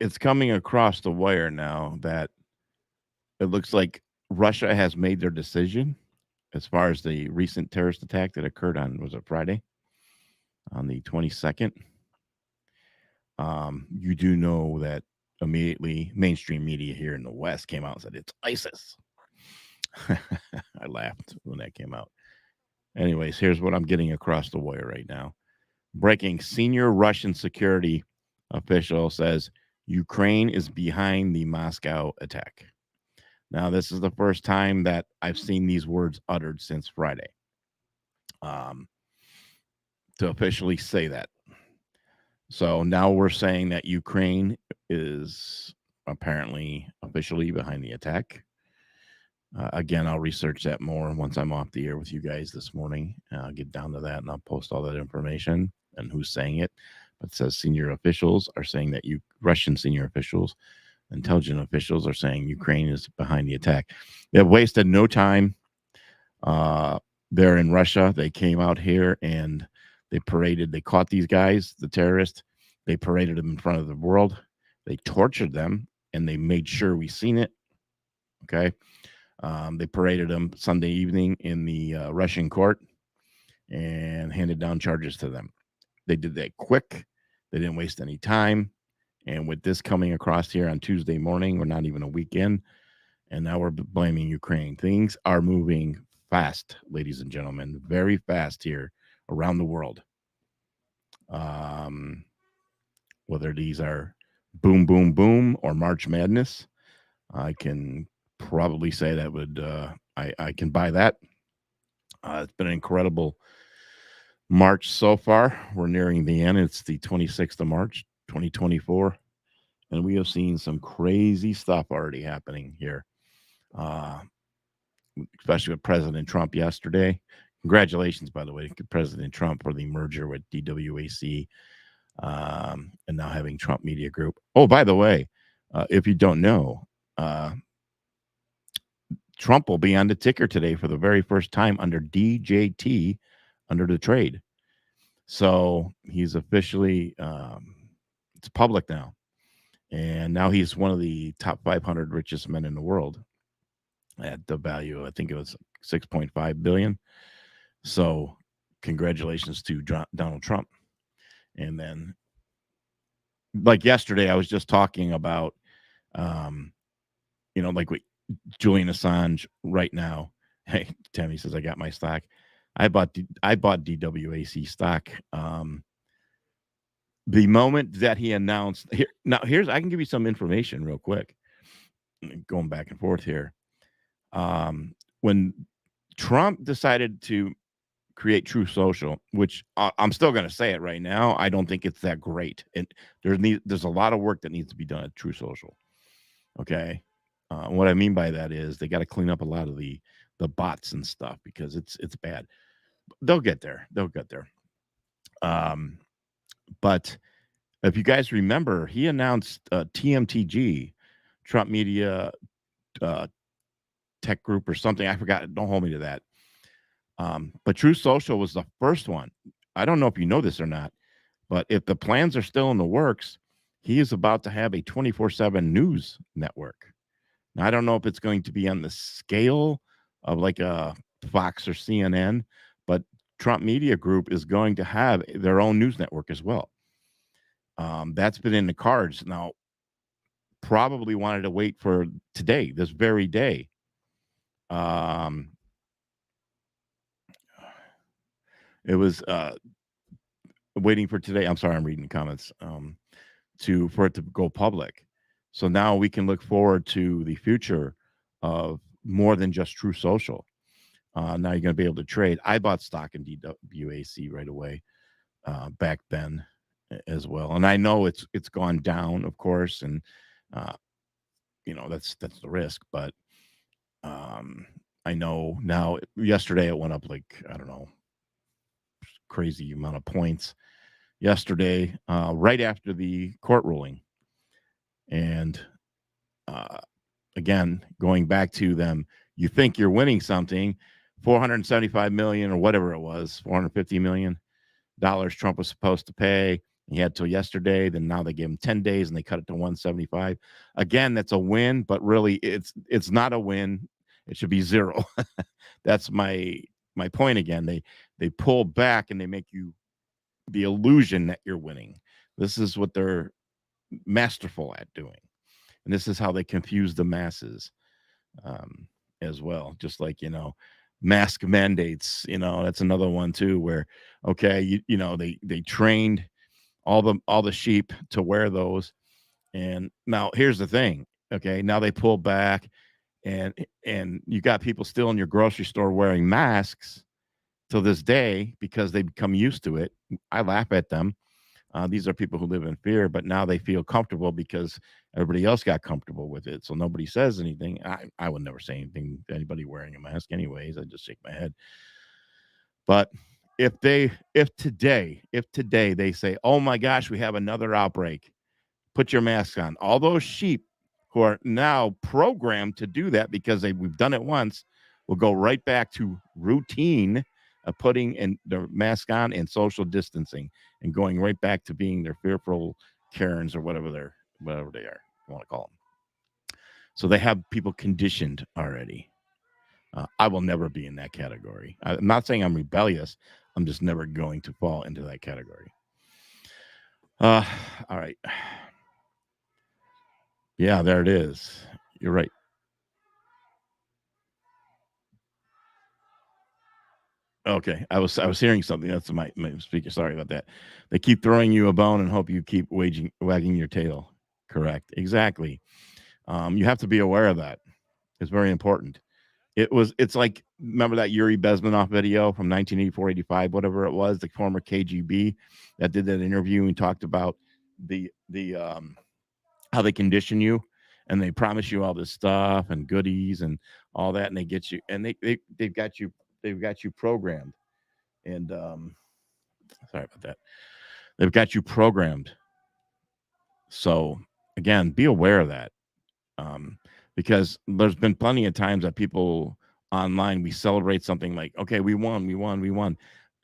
It's coming across the wire now that it looks like Russia has made their decision as far as the recent terrorist attack that occurred on, was it Friday? On the 22nd. You do know that immediately mainstream media here in the West came out and said it's ISIS. I laughed when that came out. Anyways, here's what I'm getting across the wire right now. Breaking: senior Russian security official says Ukraine is behind the Moscow attack. Now, this is the first time that I've seen these words uttered since Friday. To officially say that. So now we're saying that Ukraine is apparently officially behind the attack. Again, I'll research that more once I'm off the air with you guys this morning. I'll get down to that and I'll post all that information and who's saying it. But it says senior officials are saying that Russian senior officials, intelligence officials are saying Ukraine is behind the attack. They have wasted no time they're in Russia. They came out here and they paraded. They caught these guys, the terrorists. They paraded them in front of the world. They tortured them, and they made sure we seen it. Okay. They paraded them Sunday evening in the Russian court and handed down charges to them. They did that quick. They didn't waste any time. And with this coming across here on Tuesday morning, we're not even a week in, and now we're blaming Ukraine. Things are moving fast, ladies and gentlemen, very fast here around the world. Whether these are boom, boom, boom or March Madness, I can probably say that would I can buy that. It's been an incredible March so far. We're nearing the end. It's the 26th of March, 2024, and we have seen some crazy stuff already happening here, especially with President Trump yesterday. Congratulations, by the way, to President Trump for the merger with DWAC, and now having Trump Media Group. Oh, by the way, if you don't know, Trump will be on the ticker today for the very first time under DJT, under the trade. So he's officially, it's public now. And now he's one of the top 500 richest men in the world at the value, I think it was 6.5 billion. So congratulations to Donald Trump. And then, like yesterday, I was just talking about, like with Julian Assange right now. Hey, Tammy says, I got my stock. I bought DWAC stock. The moment that he announced here, I can give you some information real quick. Going back and forth here. When Trump decided to create Truth Social, which I'm still going to say it right now, I don't think it's that great. And there's a lot of work that needs to be done at Truth Social. Okay. What I mean by that is they got to clean up a lot of the bots and stuff because it's bad. They'll get there. But if you guys remember, he announced TMTG, Trump Media Tech Group or something. I forgot. Don't hold me to that. But Truth Social was the first one. I don't know if you know this or not, but if the plans are still in the works, he is about to have a 24/7 news network. Now, I don't know if it's going to be on the scale of like a Fox or CNN, but Trump Media Group is going to have their own news network as well. That's been in the cards. Now, probably wanted to wait for today, this very day. It was waiting for today. I'm sorry, I'm reading the comments. For it to go public. So now we can look forward to the future of more than just True Social. Now you're going to be able to trade. I bought stock in DWAC right away back then as well. And I know it's gone down, of course, and that's the risk. But I know now. Yesterday it went up like, I don't know, crazy amount of points. Yesterday, right after the court ruling, and again, going back to them, you think you're winning something. 475 million or whatever it was, 450 million dollars Trump was supposed to pay. He had till yesterday. Then now they gave him 10 days and they cut it to 175. Again, that's a win, but really it's not a win. It should be zero. That's my point again. They pull back and they make you the illusion that you're winning. This is what they're masterful at doing. And this is how they confuse the masses as well. Just like, mask mandates, that's another one too, where, okay, they trained all the sheep to wear those. And now here's the thing. Okay. Now they pull back and you got people still in your grocery store wearing masks till this day because they become used to it. I laugh at them. These are people who live in fear, but now they feel comfortable because everybody else got comfortable with it. So nobody says anything. I would never say anything to anybody wearing a mask anyways. I just shake my head. But if today they say, oh my gosh, we have another outbreak, put your mask on. All those sheep who are now programmed to do that because we've done it once we'll go right back to routine of putting in their mask on and social distancing and going right back to being their fearful Karens or whatever they are, you want to call them. So they have people conditioned already. I will never be in that category. I'm not saying I'm rebellious. I'm just never going to fall into that category. All right. Yeah, there it is. You're right. Okay, I was hearing something. That's my speaker. Sorry about that. They keep throwing you a bone and hope you keep wagging your tail. Correct. Exactly. You have to be aware of that. It's very important. It's like, remember that Yuri Bezmenov video from 1984, 85, whatever it was, the former KGB that did that interview and talked about the how they condition you and they promise you all this stuff and goodies and all that, and they get you, and they've got you programmed. And sorry about that. They've got you programmed. So again, be aware of that. Because there's been plenty of times that people online, we celebrate something like, okay, we won.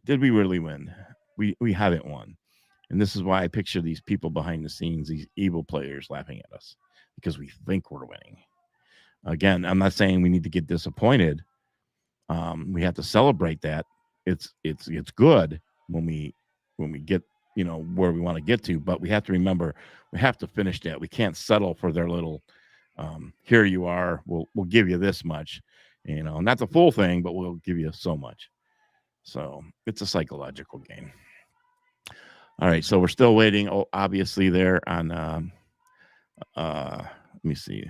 Did we really win? We haven't won. And this is why I picture these people behind the scenes, these evil players laughing at us because we think we're winning. Again, I'm not saying we need to get disappointed. We have to celebrate that. It's good when we get, where we want to get to, but we have to remember we have to finish that. We can't settle for their little here you are, we'll give you this much, not the full thing, but we'll give you so much. So it's a psychological game. All right, so we're still waiting, obviously, there on let me see.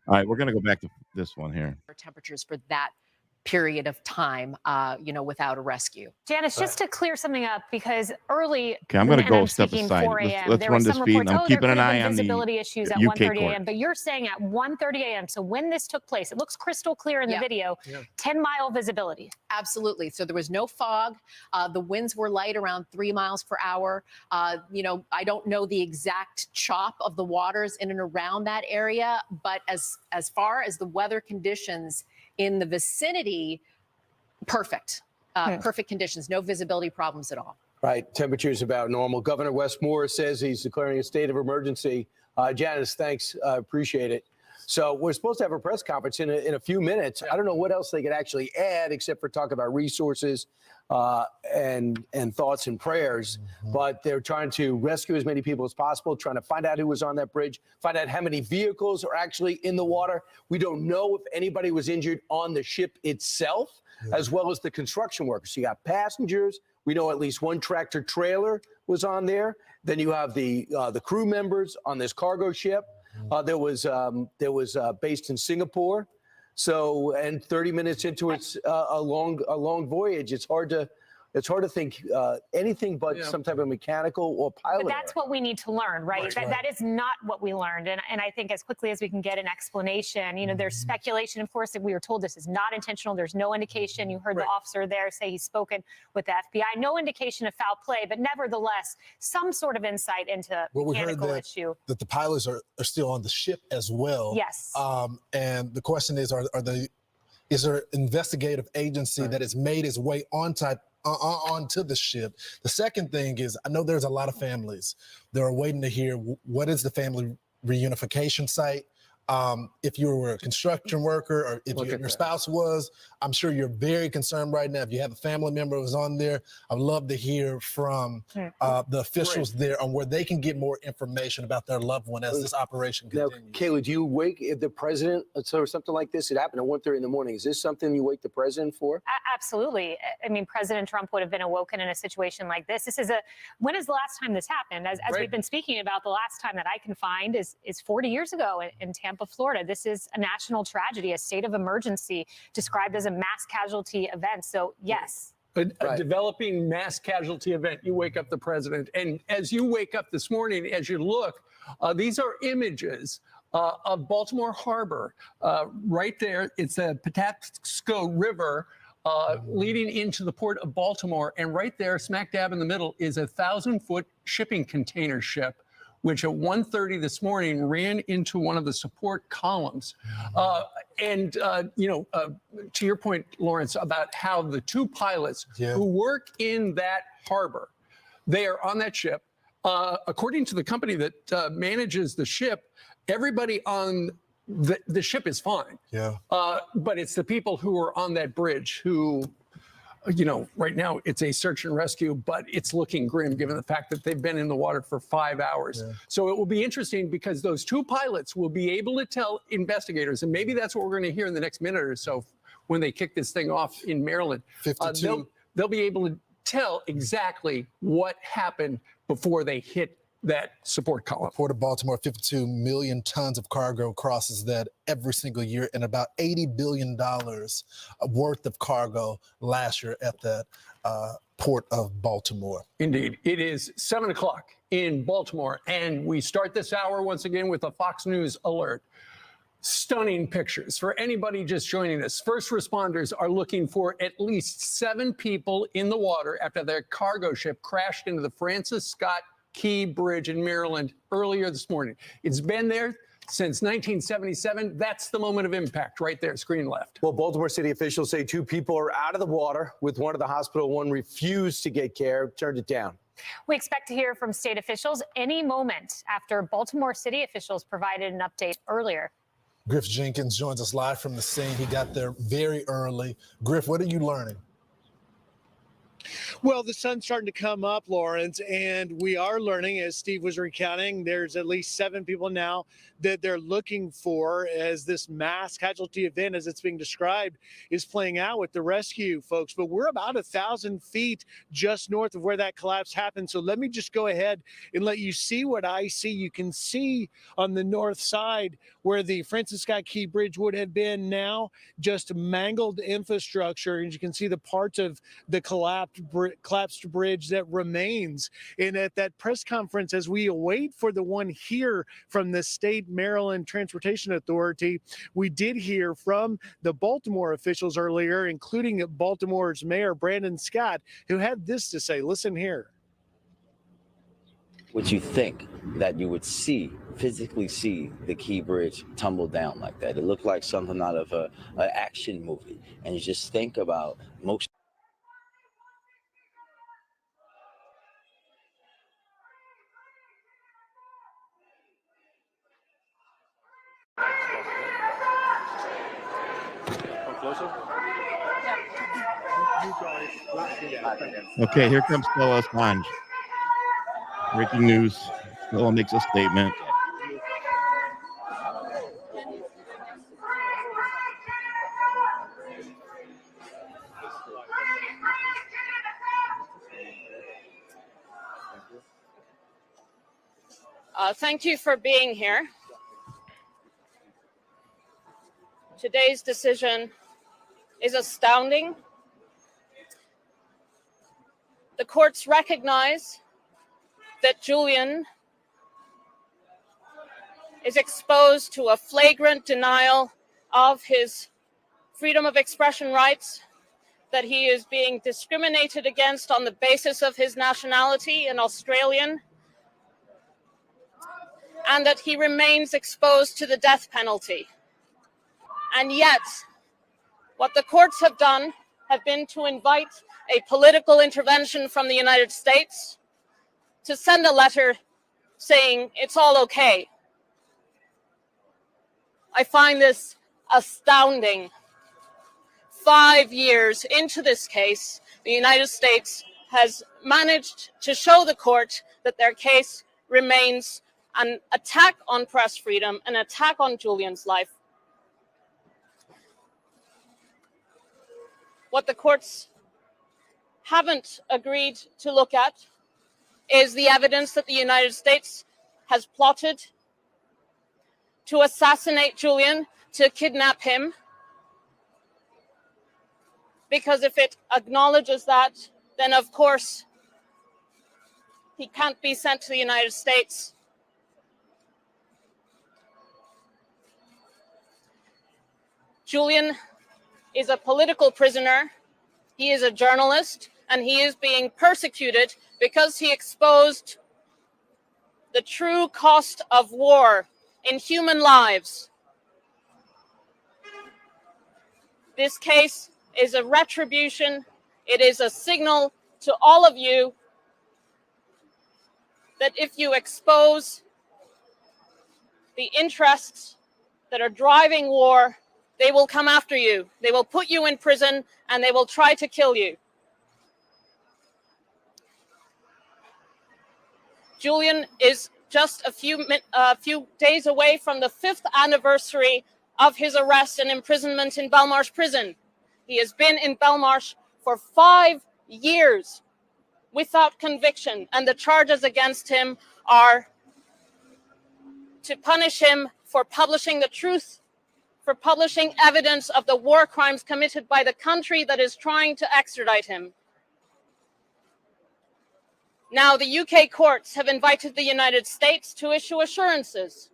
All right, we're going to go back to this one here. Temperatures for that period of time, without a rescue. Janice, just to clear something up, because early, okay, I'm going to go a step speaking aside. 4 a.m., Let's run this feed. I'm keeping an eye on the visibility issues at UK 1:30 court. a.m., but you're saying at 1:30 a.m. So when this took place, it looks crystal clear in the video, 10-mile visibility. Absolutely. So there was no fog. The winds were light, around 3 miles per hour. I don't know the exact chop of the waters in and around that area, but as far as the weather conditions in the vicinity, perfect. Perfect conditions, no visibility problems at all. Right, temperatures about normal. Governor Westmore says he's declaring a state of emergency. Janice, thanks, appreciate it. So we're supposed to have a press conference in a few minutes. I don't know what else they could actually add except for talk about resources and thoughts and prayers. But they're trying to rescue as many people as possible, trying to find out who was on that bridge, find out how many vehicles are actually in the water. We don't know if anybody was injured on the ship itself, as well as the construction workers. So you got passengers. We know at least one tractor trailer was on there. Then you have the crew members on this cargo ship. There was based in Singapore. So, and 30 minutes into a long voyage, it's hard to think anything but some type of mechanical or pilot. But that's what we need to learn, right? That is not what we learned. And I think as quickly as we can get an explanation, there's speculation, of course, that we were told this is not intentional. There's no indication. You heard the officer there say he's spoken with the FBI. No indication of foul play, but nevertheless, some sort of insight into mechanical issue. That the pilots are still on the ship as well. Yes. And the question is, is there an investigative agency that has made its way onto the ship? The second thing is, I know there's a lot of families that are waiting to hear what is the family reunification site. If you were a construction worker or if your spouse was, I'm sure you're very concerned right now. If you have a family member who's on there, I'd love to hear from the officials there on where they can get more information about their loved one as this operation continues. Now, Kayla, do you wake if the president or something like this? It happened at 1:30 in the morning. Is this something you wake the president for? Absolutely. I mean, President Trump would have been awoken in a situation like this. When is the last time this happened? As we've been speaking about, the last time that I can find is 40 years ago in Tampa, Florida. This is a national tragedy, a state of emergency described as a mass casualty event. So yes. A developing mass casualty event, you wake up the president. And as you wake up this morning, as you look, these are images of Baltimore Harbor. Right there, it's the Patapsco River leading into the port of Baltimore. And right there, smack dab in the middle, is a 1,000-foot shipping container ship which at 1:30 this morning ran into one of the support columns. To your point, Lawrence, about how the two pilots who work in that harbor, they are on that ship. According to the company that manages the ship, everybody on the ship is fine. Yeah. But it's the people who are on that bridge who, right now it's a search and rescue, but it's looking grim given the fact that they've been in the water for 5 hours. Yeah. So it will be interesting because those two pilots will be able to tell investigators, and maybe that's what we're going to hear in the next minute or so when they kick this thing off in Maryland. 52. They'll be able to tell exactly what happened before they hit that support column. Port of Baltimore, 52 million tons of cargo crosses that every single year, and about $80 billion worth of cargo last year at that Port of Baltimore. Indeed. It is 7 o'clock in Baltimore, and we start this hour once again with a Fox News alert. Stunning pictures. For anybody just joining us, first responders are looking for at least 7 people in the water after their cargo ship crashed into the Francis Scott Key Bridge in Maryland earlier this morning. It's been there since 1977. That's the moment of impact right there, screen left. Well, Baltimore City officials say 2 people are out of the water with one at the hospital. One refused to get care, turned it down. We expect to hear from state officials any moment after Baltimore City officials provided an update earlier. Griff Jenkins joins us live from the scene. He got there very early. Griff, what are you learning? Well, the sun's starting to come up, Lawrence, and we are learning, as Steve was recounting, there's at least 7 people now that they're looking for as this mass casualty event, as it's being described, is playing out with the rescue folks. But we're about 1,000 feet just north of where that collapse happened. So let me just go ahead and let you see what I see. You can see on the north side where the Francis Scott Key Bridge would have been now, just mangled infrastructure. And you can see the parts of the collapsed bridge that remains. And at that press conference, as we await for the one here from the state Maryland Transportation Authority, we did hear from the Baltimore officials earlier, including Baltimore's Mayor Brandon Scott, who had this to say. Listen here. Would you think that you would physically see the Key Bridge tumble down like that? It looked like something out of an action movie. And you just think about most. Okay, here comes Julian Assange. Breaking news. Stella makes a statement. Thank you for being here. Today's decision is astounding. The courts recognize that Julian is exposed to a flagrant denial of his freedom of expression rights, that he is being discriminated against on the basis of his nationality, an Australian, and that he remains exposed to the death penalty. And yet, what the courts have done have been to invite a political intervention from the United States to send a letter saying it's all okay. I find this astounding. 5 years into this case, the United States has managed to show the court that their case remains an attack on press freedom, an attack on Julian's life. What the courts haven't agreed to look at is the evidence that the United States has plotted to assassinate Julian, to kidnap him. Because if it acknowledges that, then of course he can't be sent to the United States. Julian is a political prisoner. He is a journalist, and he is being persecuted because he exposed the true cost of war in human lives. This case is a retribution. It is a signal to all of you that if you expose the interests that are driving war, they will come after you. They will put you in prison and they will try to kill you. Julian is just a few days away from the 5th anniversary of his arrest and imprisonment in Belmarsh prison. He has been in Belmarsh for 5 years without conviction, and the charges against him are to punish him for publishing the truth, for publishing evidence of the war crimes committed by the country that is trying to extradite him. Now, the UK courts have invited the United States to issue assurances.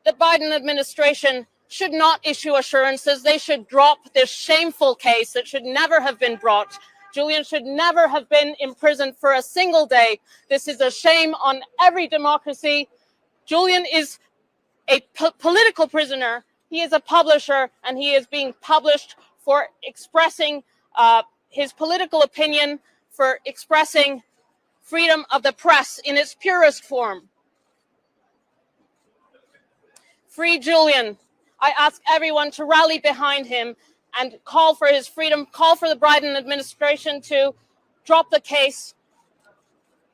The Biden administration should not issue assurances. They should drop this shameful case that should never have been brought. Julian should never have been imprisoned for a single day. This is a shame on every democracy. Julian is a political prisoner. He is a publisher, and he is being published for expressing his political opinion, for expressing freedom of the press in its purest form. Free Julian. I ask everyone to rally behind him and call for his freedom, call for the Biden administration to drop the case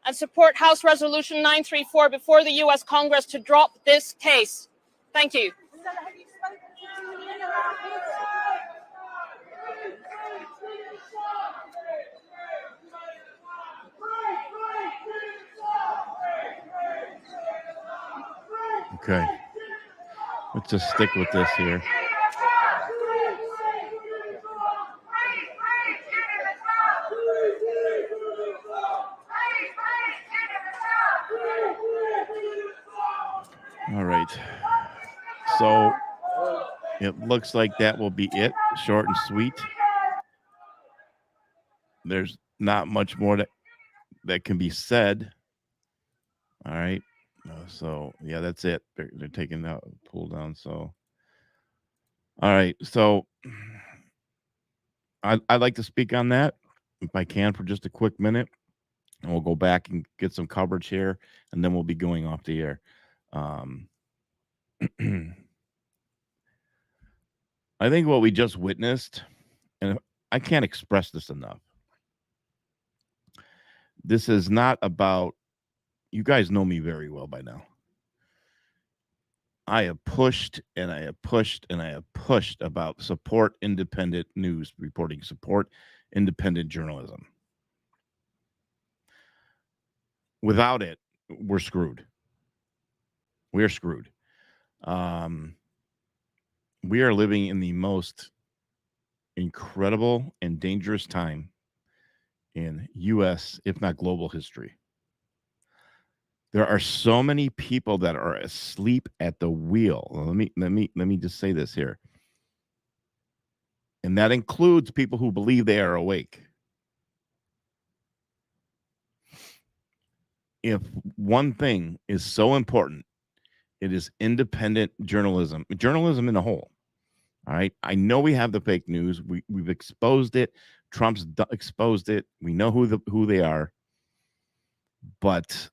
and support House Resolution 934 before the U.S. Congress to drop this case. Thank you. Okay. Let's just stick with this here. All right. So it looks like that will be it. Short and sweet. There's not much more that can be said. All right. So yeah, that's it. They're taking that pull down. So all right. So I'd like to speak on that if I can for just a quick minute, and we'll go back and get some coverage here, and then we'll be going off the air. I think what we just witnessed, and I can't express this enough. This is not about, you guys know me very well by now. I have pushed and I have pushed and I have pushed about support independent news reporting, support independent journalism. Without it, we're screwed. We're screwed. We are living in the most incredible and dangerous time in U.S., if not global history. There are so many people that are asleep at the wheel. Let me just say this here. And that includes people who believe they are awake. If one thing is so important, it is independent journalism, journalism in a whole. All right. I know we have the fake news. We've exposed it. Trump's exposed it. We know who they are. But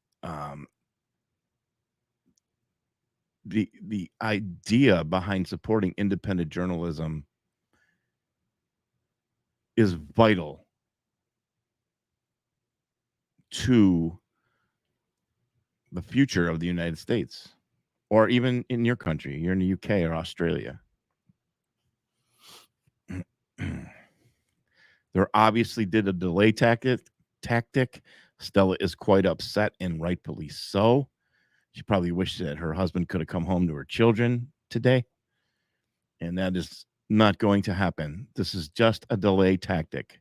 the idea behind supporting independent journalism is vital to the future of the United States, or even in your country. You're in the UK or Australia. There obviously did a delay tactic. Stella is quite upset, and rightfully so. She probably wished that her husband could have come home to her children today. And that is not going to happen. This is just a delay tactic.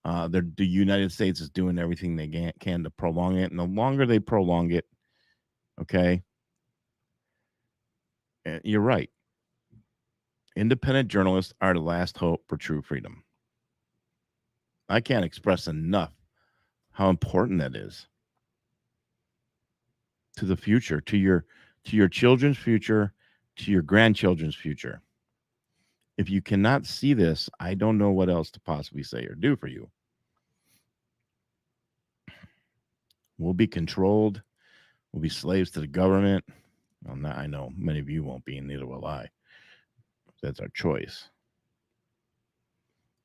The United States is doing everything they can to prolong it. And the longer they prolong it, okay, you're right. Independent journalists are the last hope for true freedom. I can't express enough how important that is. to the future, to your children's future, to your grandchildren's future. If you cannot see this, I don't know what else to possibly say or do for you. We'll be controlled. We'll be slaves to the government. Well, not, I know many of you won't be, and neither will I. That's our choice.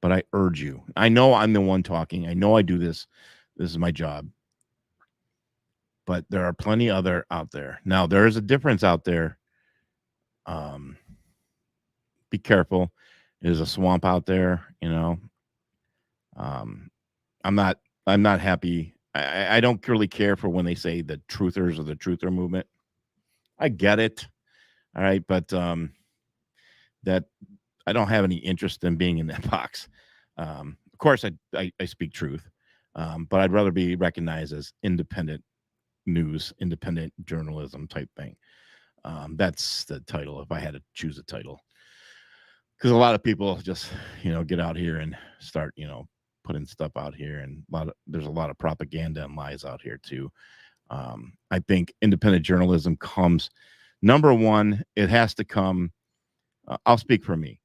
But I urge you. I know I'm the one talking. I know I do this. This is my job. But there are plenty other out there. Now, there is a difference out there. Be careful. There's a swamp out there, you know. I'm not happy. I don't really care for when they say the truthers or the truther movement. I get it. All right, but that I don't have any interest in being in that box. Of course, I speak truth, but I'd rather be recognized as independent news, independent journalism type thing. That's the title if I had to choose a title. Because a lot of people just, get out here and start, putting stuff out here, and there's a lot of propaganda and lies out here too. I think independent journalism comes, number one, it has to come. I'll speak for me.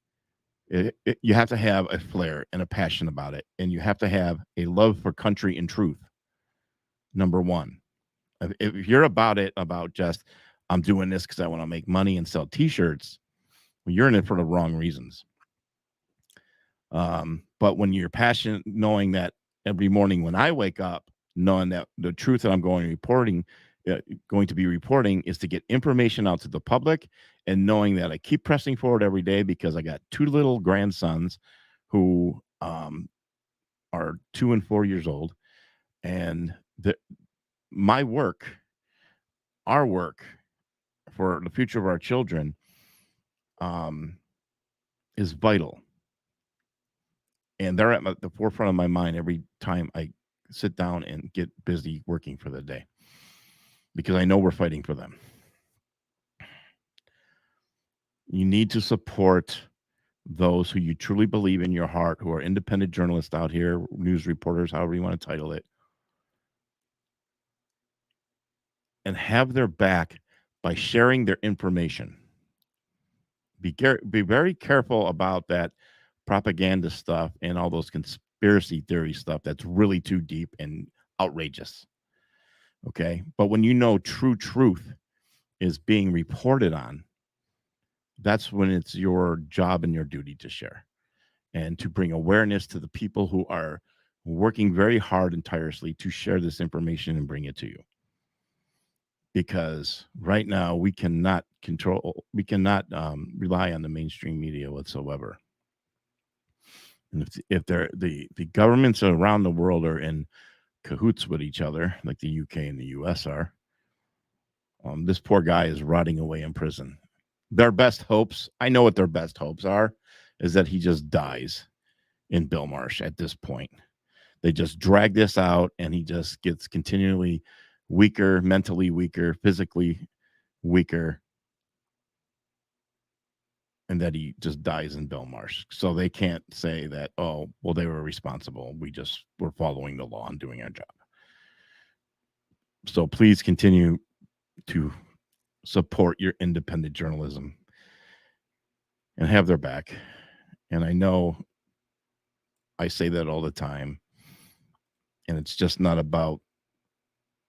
You have to have a flair and a passion about it, and you have to have a love for country and truth. Number one, if you're about just, I'm doing this because I want to make money and sell T-shirts, well, you're in it for the wrong reasons. But when you're passionate, knowing that every morning when I wake up, knowing that the truth that I'm going to be reporting is to get information out to the public, and knowing that I keep pressing forward every day because I got two little grandsons who are 2 and 4 years old, and our work for the future of our children is vital. And they're at the forefront of my mind every time I sit down and get busy working for the day, because I know we're fighting for them. You need to support those who you truly believe in your heart, who are independent journalists out here, news reporters, however you want to title it, and have their back by sharing their information. Be very careful about that propaganda stuff and all those conspiracy theory stuff that's really too deep and outrageous. Okay? But when you know true truth is being reported on, that's when it's your job and your duty to share and to bring awareness to the people who are working very hard and tirelessly to share this information and bring it to you. Because right now we cannot rely on the mainstream media whatsoever. And if the governments around the world are in cahoots with each other, like the UK and the US are, this poor guy is rotting away in prison. Their best hopes, I know what their best hopes are, is that he just dies in Belmarsh at this point. They just drag this out, and he just gets continually weaker, mentally weaker, physically weaker, and that he just dies in Belmarsh. So they can't say that, oh, well, they were responsible. We just were following the law and doing our job. So please continue to support your independent journalism and have their back. And I know I say that all the time, and it's just not about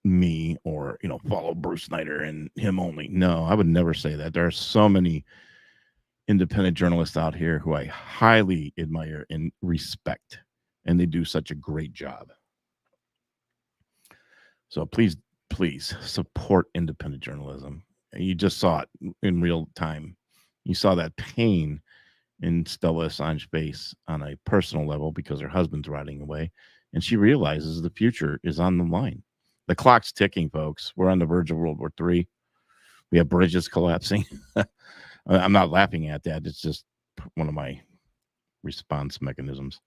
me or, follow Bruce Snyder and him only. No, I would never say that. There are so many independent journalists out here who I highly admire and respect, and they do such a great job. So please support independent journalism. You just saw it in real time. You saw that pain in Stella Assange's face on a personal level because her husband's riding away, and she realizes the future is on the line. The clock's ticking, folks. We're on the verge of World War III. We have bridges collapsing. I'm not laughing at that. It's just one of my response mechanisms.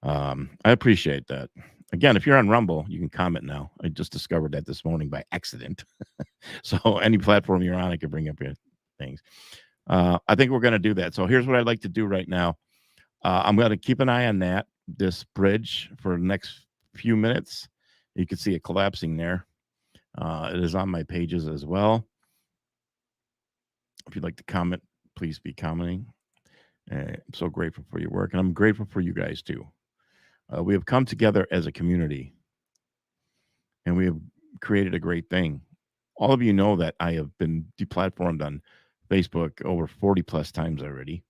I appreciate that. Again, if you're on Rumble, you can comment now. I just discovered that this morning by accident. So any platform you're on, I can bring up your things. I think we're going to do that. So here's what I'd like to do right now. I'm going to keep an eye on this bridge for the next few minutes. You can see it collapsing there. It is on my pages as well. If you'd like to comment, please be commenting. I'm so grateful for your work, and I'm grateful for you guys too. We have come together as a community, and we have created a great thing. All of you know that I have been deplatformed on Facebook over 40 plus times already.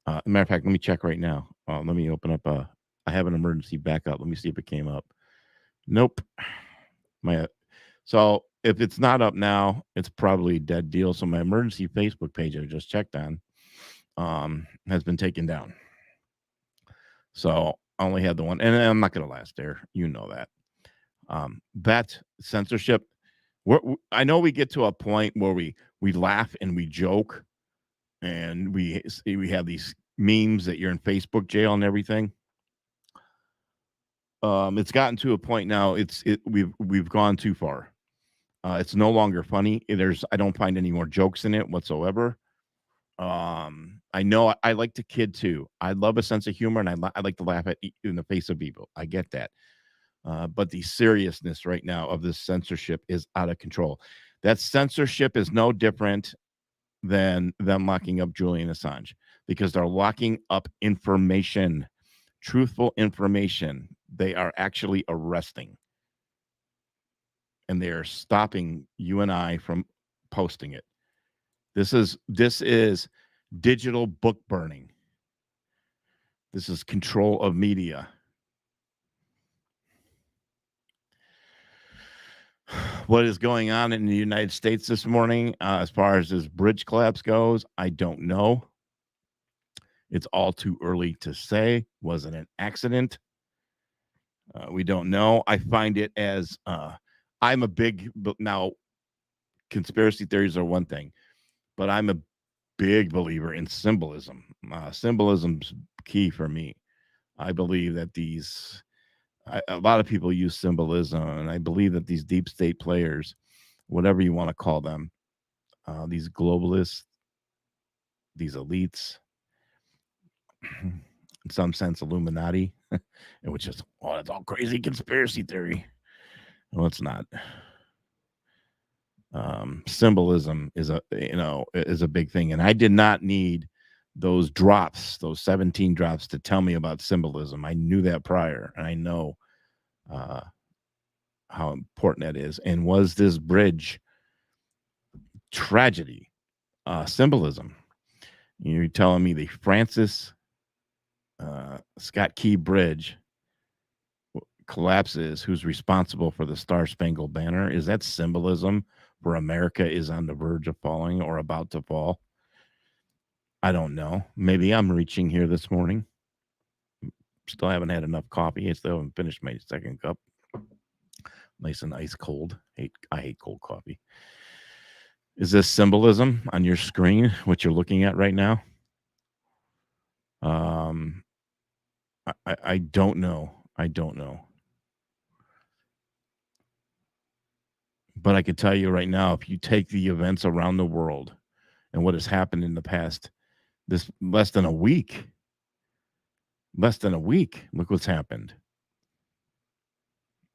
As a matter of fact, let me check right now. Let me open up I have an emergency backup. Let me see if it came up. Nope. So if it's not up now, it's probably a dead deal. So my emergency Facebook page I just checked on has been taken down. So I only had the one, and I'm not going to last there. You know that. That censorship. I know we get to a point where we laugh and we joke, and we have these memes that you're in Facebook jail and everything. It's gotten to a point now. We've gone too far. It's no longer funny. I don't find any more jokes in it whatsoever. I know I like to kid too. I love a sense of humor, and I like to laugh in the face of people. I get that. But the seriousness right now of this censorship is out of control. That censorship is no different than them locking up Julian Assange, because they're locking up information, truthful information. They are actually arresting, and they are stopping you and I from posting it. This is digital book burning. This is control of media. What is going on in the United States this morning as far as this bridge collapse goes, I don't know. It's all too early to say. Was it an accident? We don't know. I find it as I'm a big, now conspiracy theories are one thing, but I'm a big believer in symbolism. Symbolism's key for me. I believe that a lot of people use symbolism, and I believe that these deep state players, whatever you want to call them, these globalists, these elites, in some sense, Illuminati, which is, it's all crazy conspiracy theory. Well, it's not. Symbolism is a big thing, and I did not need those 17 drops to tell me about symbolism. I knew that prior, and I know how important that is. And was this bridge tragedy symbolism? You're telling me the Francis Scott Key Bridge collapses? Who's responsible for the Star Spangled Banner? Is that symbolism where America is on the verge of falling or about to fall? I don't know. Maybe I'm reaching here this morning. Still haven't had enough coffee. I still haven't finished my second cup. Nice and ice cold. I hate cold coffee. Is this symbolism on your screen, what you're looking at right now? I don't know. I don't know. But I can tell you right now, if you take the events around the world and what has happened in the past, this less than a week, look what's happened.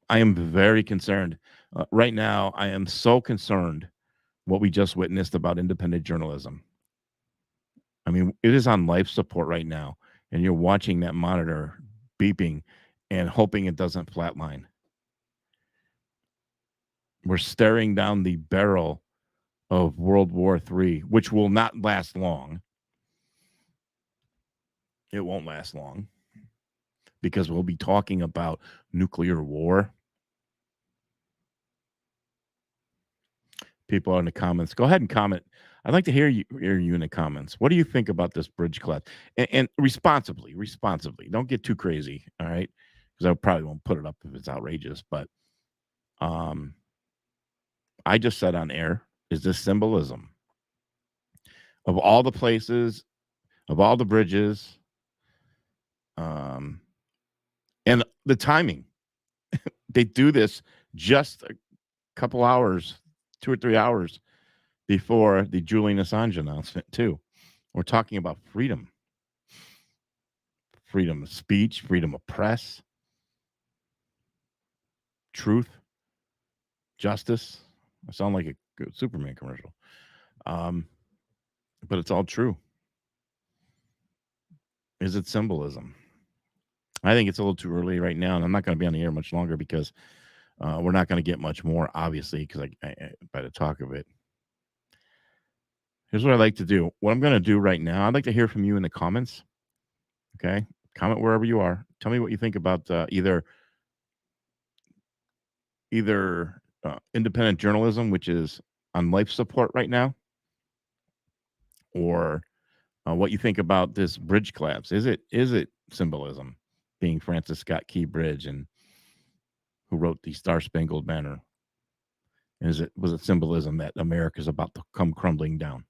I am very concerned. Right now, I am so concerned what we just witnessed about independent journalism. I mean, it is on life support right now, and you're watching that monitor beeping and hoping it doesn't flatline. We're staring down the barrel of World War III, which will not last long. It won't last long because we'll be talking about nuclear war. People are in the comments. Go ahead and comment. I'd like to hear you in the comments. What do you think about this bridge collapse? And responsibly. Don't get too crazy, all right? Because I probably won't put it up if it's outrageous. But I just said on air, is this symbolism? Of all the places, of all the bridges, and the timing. They do this just a couple hours, 2 or 3 hours before the Julian Assange announcement, too. We're talking about freedom of speech, freedom of press, truth, justice. I sound like a good Superman commercial. But it's all true. Is it symbolism? I think it's a little too early right now, and I'm not going to be on the air much longer because we're not going to get much more, obviously, because by the talk of it. Here's what I like to do. What I'm going to do right now, I'd like to hear from you in the comments. Okay? Comment wherever you are. Tell me what you think about either independent journalism, which is on life support right now, or what you think about this bridge collapse. Is it symbolism, being Francis Scott Key Bridge and who wrote the Star Spangled Banner? Was it symbolism that America's about to come crumbling down?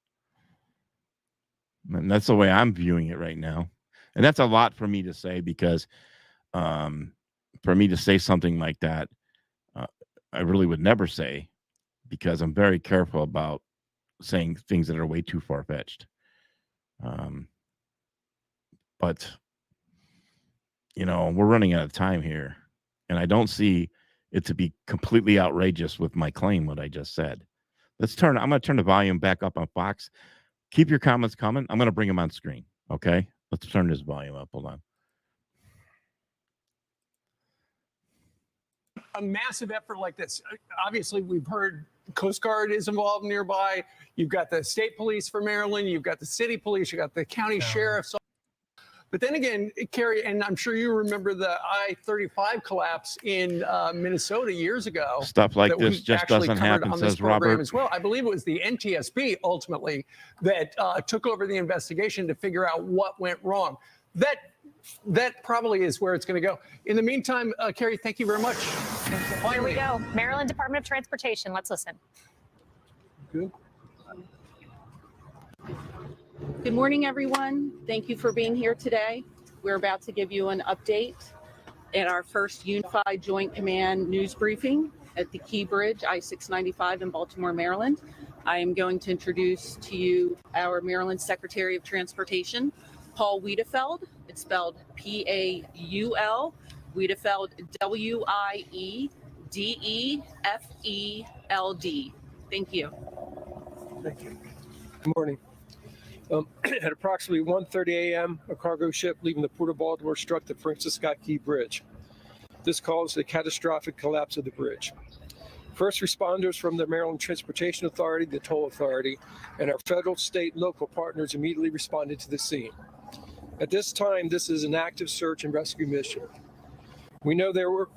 And that's the way I'm viewing it right now. And that's a lot for me to say because for me to say something like that, I really would never say, because I'm very careful about saying things that are way too far-fetched. But, we're running out of time here, and I don't see it to be completely outrageous with my claim, what I just said. I'm going to turn the volume back up on Fox. Keep your comments coming. I'm going to bring them on screen, okay? Let's turn this volume up. Hold on. A massive effort like this. Obviously, we've heard Coast Guard is involved nearby. You've got the state police for Maryland. You've got the city police. You've got the county sheriffs. But then again, Carrie, and I'm sure you remember the I-35 collapse in Minnesota years ago. Stuff like this just doesn't happen, says Robert. As well. I believe it was the NTSB ultimately that took over the investigation to figure out what went wrong. That probably is where it's going to go. In the meantime, Carrie, thank you very much. Here we go. Maryland Department of Transportation. Let's listen. Good. Good morning, everyone. Thank you for being here today. We're about to give you an update at our first Unified Joint Command news briefing at the Key Bridge, I-695 in Baltimore, Maryland. I am going to introduce to you our Maryland Secretary of Transportation, Paul Wiedefeld. It's spelled P-A-U-L, Wiedefeld, W-I-E-D-E-F-E-L-D. Thank you. Thank you. Good morning. At approximately 1:30 a.m., a cargo ship leaving the Port of Baltimore struck the Francis Scott Key Bridge. This caused a catastrophic collapse of the bridge. First responders from the Maryland Transportation Authority, the Toll Authority, and our federal, state, and local partners immediately responded to the scene. At this time, this is an active search and rescue mission. We know there were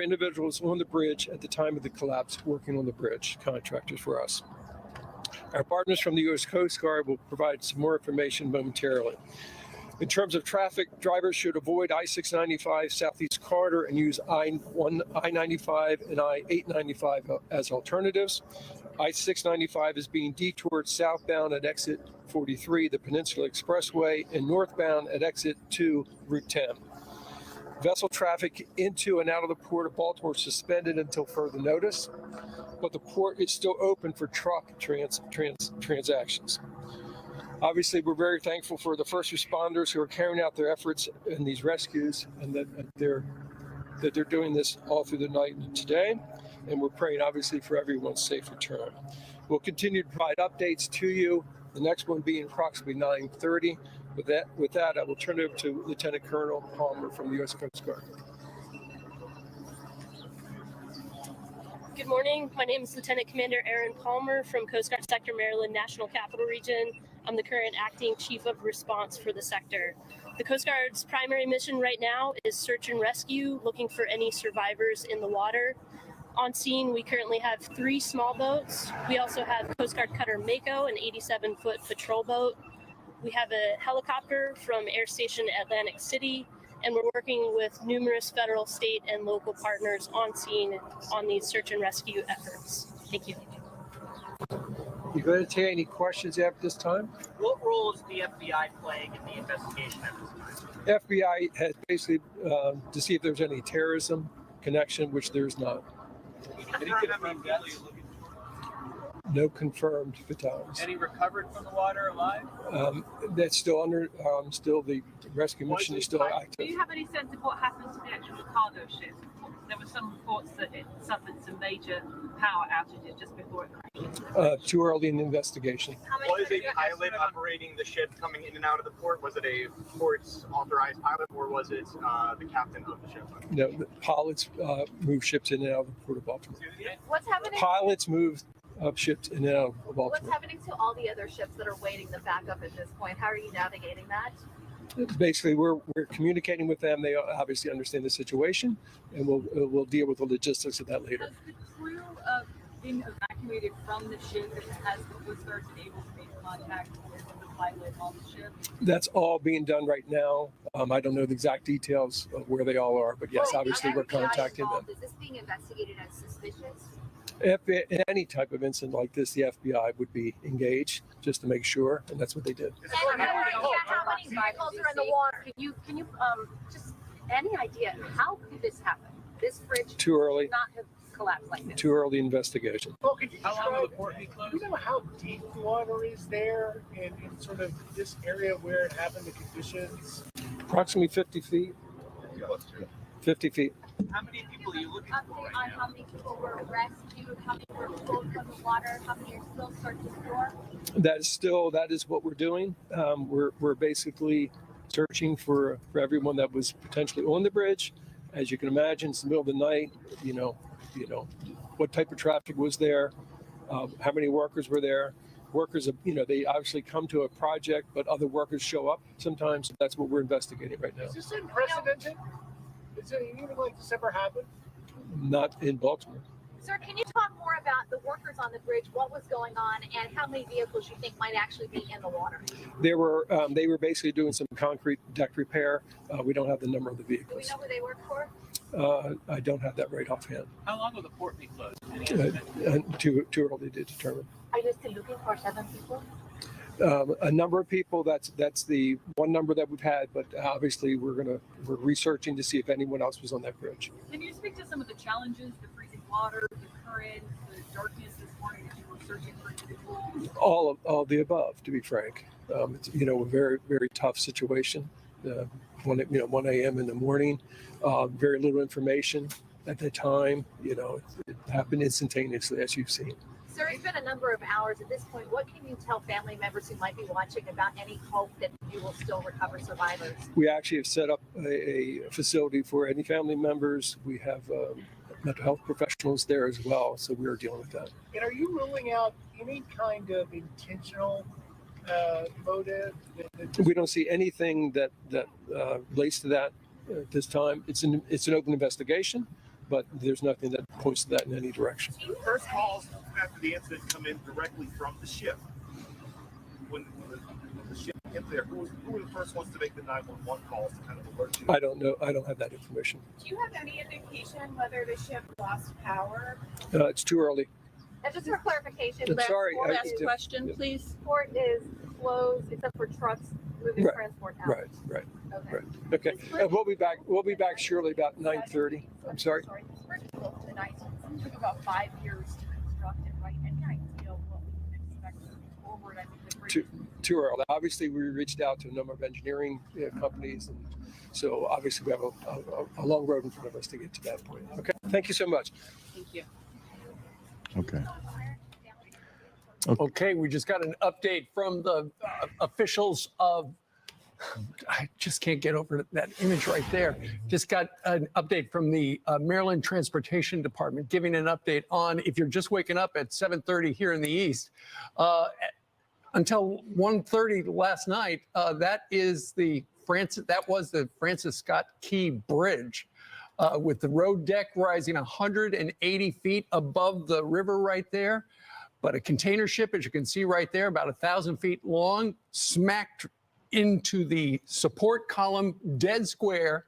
individuals on the bridge at the time of the collapse working on the bridge, contractors for us. Our partners from the U.S. Coast Guard will provide some more information momentarily. In terms of traffic, drivers should avoid I-695 Southeast Corridor and use I-95 and I-895 as alternatives. I-695 is being detoured southbound at exit 43, the Peninsula Expressway, and northbound at exit 2, Route 10. Vessel traffic into and out of the Port of Baltimore is suspended until further notice, but the port is still open for truck transactions. Obviously, we're very thankful for the first responders who are carrying out their efforts in these rescues, and that they're doing this all through the night and today. And we're praying, obviously, for everyone's safe return. We'll continue to provide updates to you, the next one being approximately 9:30. With that, I will turn it over to Lieutenant Colonel Palmer from the U.S. Coast Guard. Good morning. My name is Lieutenant Commander Aaron Palmer from Coast Guard Sector Maryland National Capital Region. I'm the current acting chief of response for the sector. The Coast Guard's primary mission right now is search and rescue, looking for any survivors in the water. On scene, we currently have 3 small boats. We also have Coast Guard Cutter Mako, an 87-foot patrol boat. We have a helicopter from Air Station Atlantic City, and we're working with numerous federal, state, and local partners on scene on these search and rescue efforts. Thank you. You going to take any questions at this time? What role is the FBI playing in the investigation at this time? FBI has basically to see if there's any terrorism connection, which there's not. Any confirmed deaths? No confirmed fatalities. Any recovered from the water alive? That's still under, still the rescue mission is still active. Do you have any sense of what happened to the actual cargo ship? there were some reports that it suffered some major power outages just before it crashed. Too early in the investigation. Was a pilot operating the ship coming in and out of the port? Was it a port's authorized pilot, or was it the captain of the ship? No, the pilots move ships in and out of the Port of Baltimore. What's happening? Pilots move ships in and out of What's Baltimore. happening to all the other ships that are waiting to back up at this point? How are you navigating that? Basically, we're communicating with them. They obviously understand the situation, and we'll deal with the logistics of that later. Has the crew been evacuated from the ship, and has the Coast Guard been able to make contact with the pilot on the ship? That's all being done right now. I don't know the exact details of where they all are, but yes, obviously we're contacting them. Is this being investigated as suspicious? If in any type of incident like this, the FBI would be engaged just to make sure, and that's what they did. How many vehicles are in the water? Can you just any idea how could this happen? This bridge Too early. should not have collapsed like this. Too early investigation. Well, could you how long will the port be closed? Do you know how deep the water is there in sort of this area where it happened, the conditions? Approximately 50 feet. 50 feet. How many people are you looking for right On now? how many people were rescued, how many were pulled from the water, how many are still searching for? That is what we're doing. We're basically searching for everyone that was potentially on the bridge. As you can imagine, it's the middle of the night. You know what type of traffic was there, how many workers were there. Workers, they obviously come to a project, but other workers show up sometimes. That's what we're investigating right now. Is this unprecedented? Is it anything like this ever happened? Not in Baltimore. Sir, can you talk more about the workers on the bridge, what was going on, and how many vehicles you think might actually be in the water? They were basically doing some concrete deck repair. We don't have the number of the Do we vehicles. know who they work for? I don't have that right offhand. How long will the port be closed? Any estimate? Too early to determine. Are you still looking for 7 people? A number of people. That's the one number that we've had, but obviously we're researching to see if anyone else was on that bridge. Can you speak to some of the challenges, the freezing water, the current, the darkness this morning as you were searching for individuals? All of the above, to be frank. It's a very, very tough situation. 1 a.m. in the morning, very little information at the time. It happened instantaneously, as you've seen. Sir, it's been a number of hours at this point. What can you tell family members who might be watching about any hope that you will still recover survivors? We actually have set up a facility for any family members. We have mental health professionals there as well, so we're dealing with that. And are you ruling out any kind of intentional motive? We don't see anything that relates to that at this time. It's an open investigation, but there's nothing that points to that in any direction. First calls after the incident come in directly from the ship. When the ship gets there, who were the first ones to make the 911 calls to kind of alert you? I don't know. I don't have that information. Do you have any indication whether the ship lost power? It's too early. And just for clarification, I'm sorry. last question, please. Port is closed except for trucks moving Right. transport out. Right. Okay. Okay. We'll be back. We'll be back surely about 9:30. I'm sorry. This bridge was built in the 19th. It took about 5 years to construct it, right? Any idea what we can expect moving forward? I think the bridge Too early. Obviously, we reached out to a number of engineering companies, and so obviously we have a long road in front of us to get to that point. Okay. Thank you so much. Thank you. Okay. Okay, we just got an update from the officials of, I just can't get over that image right there. Just got an update from the Maryland Transportation Department giving an update on, if you're just waking up at 7:30 here in the East, until 1:30 last night, that was the Francis Scott Key Bridge. With the road deck rising 180 feet above the river right there. But a container ship, as you can see right there, about 1,000 feet long, smacked into the support column, dead square,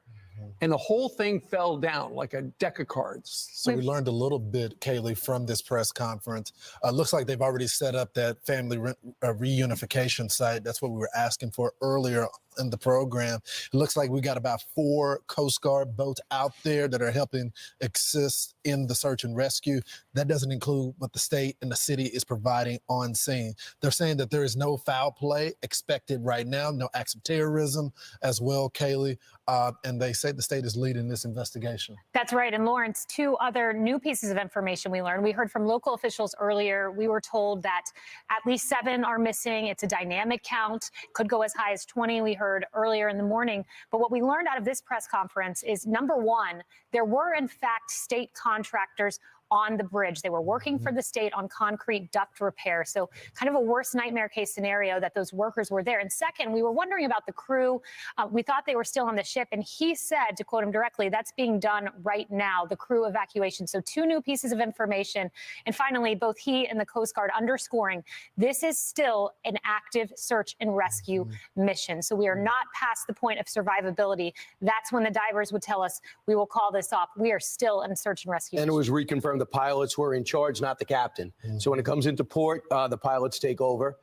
and the whole thing fell down like a deck of cards. So we learned a little bit, Kaylee, from this press conference. Looks like they've already set up that family reunification site. That's what we were asking for earlier in the program. It looks like we got about 4 Coast Guard boats out there that are helping assist in the search and rescue. That doesn't include what the state and the city is providing on scene. They're saying that there is no foul play expected right now, no acts of terrorism as well, Kaylee. And they say the state is leading this investigation. That's right. And Lawrence, two other new pieces of information we learned. We heard from local officials earlier. We were told that at least 7 are missing. It's a dynamic count, could go as high as 20, we heard earlier in the morning. But what we learned out of this press conference is, number one, there were in fact state contractors on the bridge. They were working for the state on concrete duct repair. So kind of a worst nightmare case scenario that those workers were there. And second, we were wondering about the crew. We thought they were still on the ship. And he said, to quote him directly, that's being done right now, the crew evacuation. So 2 new pieces of information. And finally, both he and the Coast Guard underscoring this is still an active search and rescue mission. So we are not past the point of survivability. That's when the divers would tell us, we will call this off. We are still in search and rescue. And it was reconfirmed the pilots were in charge, not the captain. So when it comes into port, the pilots take over.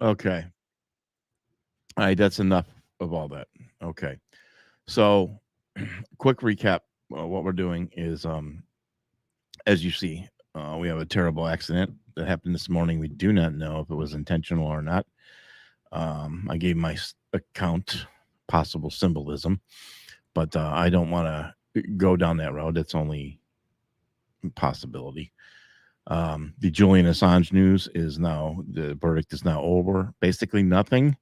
Okay. All right, that's enough of all that. Okay. So quick recap. What we're doing is, as you see, we have a terrible accident that happened this morning. We do not know if it was intentional or not. I gave my account possible symbolism, but I don't want to go down that road. It's only a possibility. The Julian Assange news is now, the verdict is now over. Basically nothing.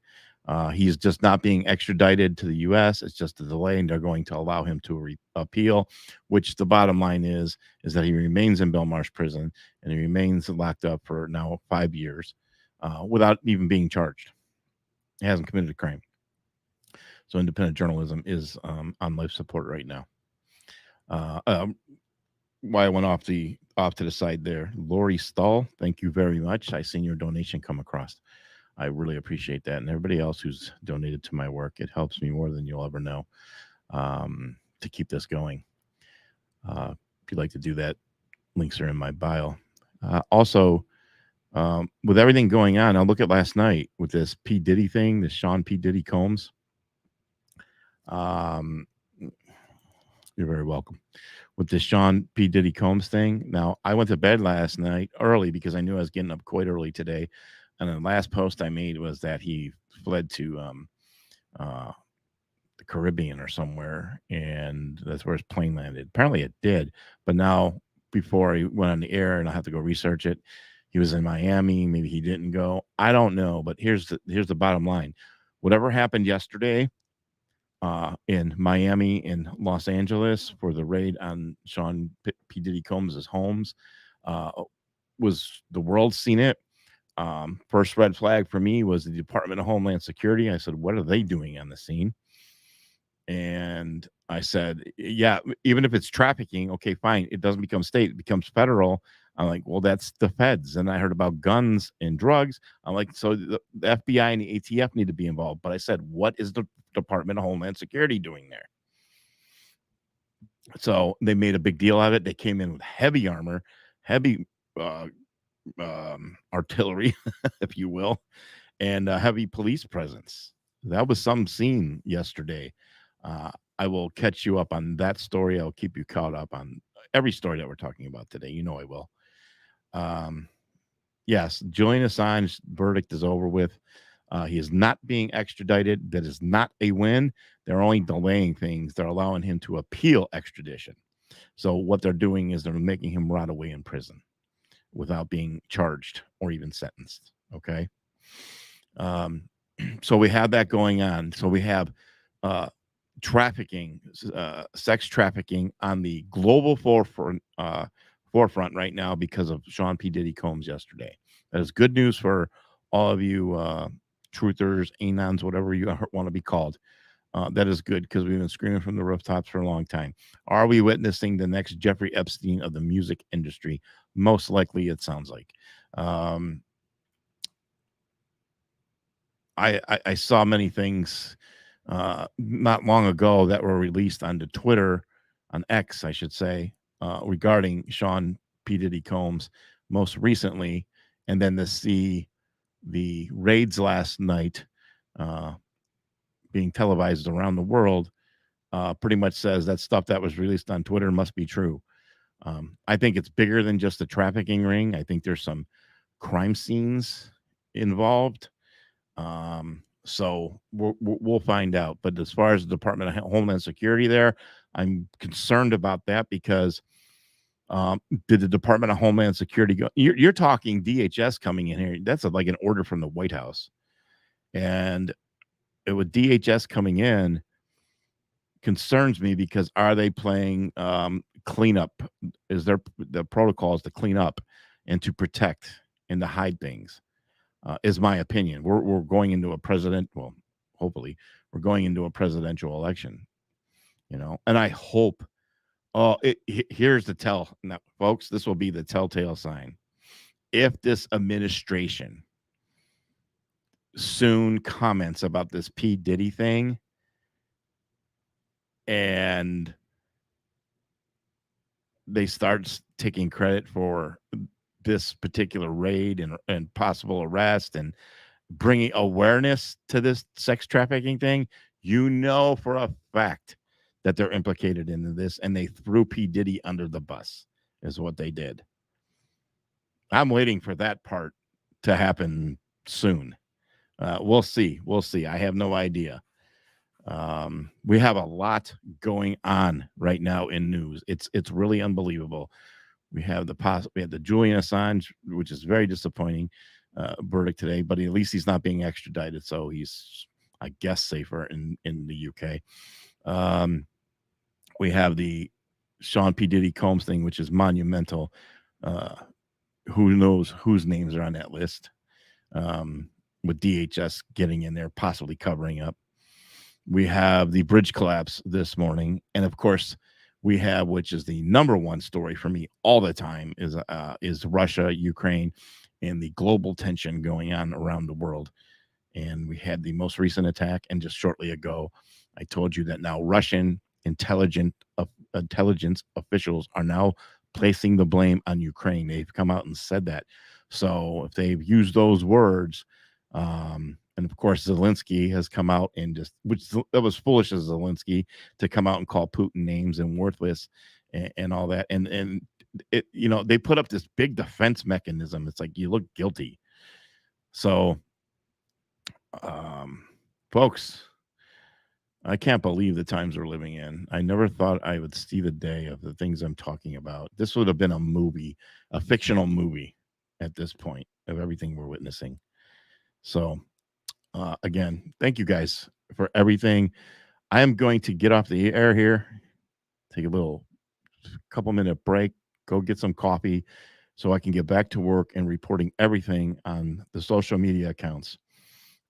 He's just not being extradited to the U.S. It's just a delay, and they're going to allow him to appeal, which the bottom line is that he remains in Belmarsh prison, and he remains locked up for now 5 years without even being charged. He hasn't committed a crime. So independent journalism is on life support right now. Why I went off to the side there. Lori Stahl, thank you very much. I seen your donation come across. I really appreciate that. And everybody else who's donated to my work, it helps me more than you'll ever know to keep this going. If you'd like to do that, links are in my bio. Also, with everything going on, I'll look at last night with this P. Diddy thing, this Sean P. Diddy Combs. You're very welcome. With this Sean P. Diddy Combs thing. Now, I went to bed last night early because I knew I was getting up quite early today. And the last post I made was that he fled to the Caribbean or somewhere, and that's where his plane landed. Apparently it did. But now, before he went on the air, and I have to go research it, he was in Miami. Maybe he didn't go. I don't know. But here's the bottom line. Whatever happened yesterday in Miami and Los Angeles for the raid on Sean P. Diddy Combs' homes, was the world seen it. First red flag for me was the Department of Homeland Security. I said, what are they doing on the scene? And I said, yeah, even if it's trafficking, okay, fine. It doesn't become state, it becomes federal. I'm like, well, that's the feds. And I heard about guns and drugs. I'm like, so the FBI and the ATF need to be involved. But I said, what is the Department of Homeland Security doing there? So they made a big deal out of it. They came in with heavy armor, heavy artillery, if you will, and heavy police presence. That was some scene yesterday. I will catch you up on that story. I'll keep you caught up on every story that we're talking about today. You know I will. Yes, Julian Assange's verdict is over with. He is not being extradited. That is not a win. They're only delaying things. They're allowing him to appeal extradition. So what they're doing is they're making him rot away in prison without being charged or even sentenced. Okay. So we have that going on. So we have trafficking, sex trafficking on the global forefront right now because of Sean P. Diddy Combs yesterday. That is good news for all of you truthers, anons, whatever you want to be called. That is good because we've been screaming from the rooftops for a long time. Are we witnessing the next Jeffrey Epstein of the music industry? Most likely, it sounds like. I saw many things not long ago that were released onto Twitter, on X, I should say, regarding Sean P. Diddy Combs most recently, and then to see the raids last night being televised around the world pretty much says that stuff that was released on Twitter must be true. I think it's bigger than just a trafficking ring. I think there's some crime scenes involved. So we'll find out. But as far as the Department of Homeland Security there, I'm concerned about that because did the Department of Homeland Security go? You're talking DHS coming in here. That's like an order from the White House. And with DHS coming in concerns me because are they playing cleanup? Is there the protocols to clean up and to protect and to hide things? Is my opinion. We're going into a hopefully we're going into a presidential election, and I hope. Here's the tell now, folks. This will be the telltale sign. If this administration soon comments about this P. Diddy thing and they start taking credit for this particular raid and possible arrest and bringing awareness to this sex trafficking thing, for a fact that they're implicated in this, and they threw P. Diddy under the bus is what they did. I'm waiting for that part to happen soon. We'll see. I have no idea. We have a lot going on right now in news. It's really unbelievable. We have the Julian Assange, which is very disappointing verdict today, but at least he's not being extradited, so he's, I guess, safer in the UK. We have the Sean P. Diddy Combs thing, which is monumental. Who knows whose names are on that list? With DHS getting in there, possibly covering up. We have the bridge collapse this morning, and of course, we have, which is the number one story for me all the time, is Russia, Ukraine, and the global tension going on around the world. And we had the most recent attack, and just shortly ago, I told you that now Russian intelligence officials are now placing the blame on Ukraine. They've come out and said that. So if they've used those words, and of course Zelensky has come out and that was foolish of Zelensky to come out and call Putin names and worthless and all that. And it, they put up this big defense mechanism. It's like you look guilty. So, folks, I can't believe the times we're living in. I never thought I would see the day of the things I'm talking about. This would have been a movie, a fictional movie at this point of everything we're witnessing. So, again, thank you guys for everything. I am going to get off the air here, take a little couple-minute break, go get some coffee so I can get back to work and reporting everything on the social media accounts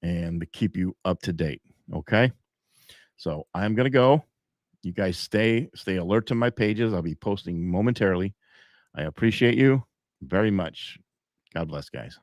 and to keep you up to date. Okay? So I'm going to go. You guys stay alert to my pages. I'll be posting momentarily. I appreciate you very much. God bless, guys.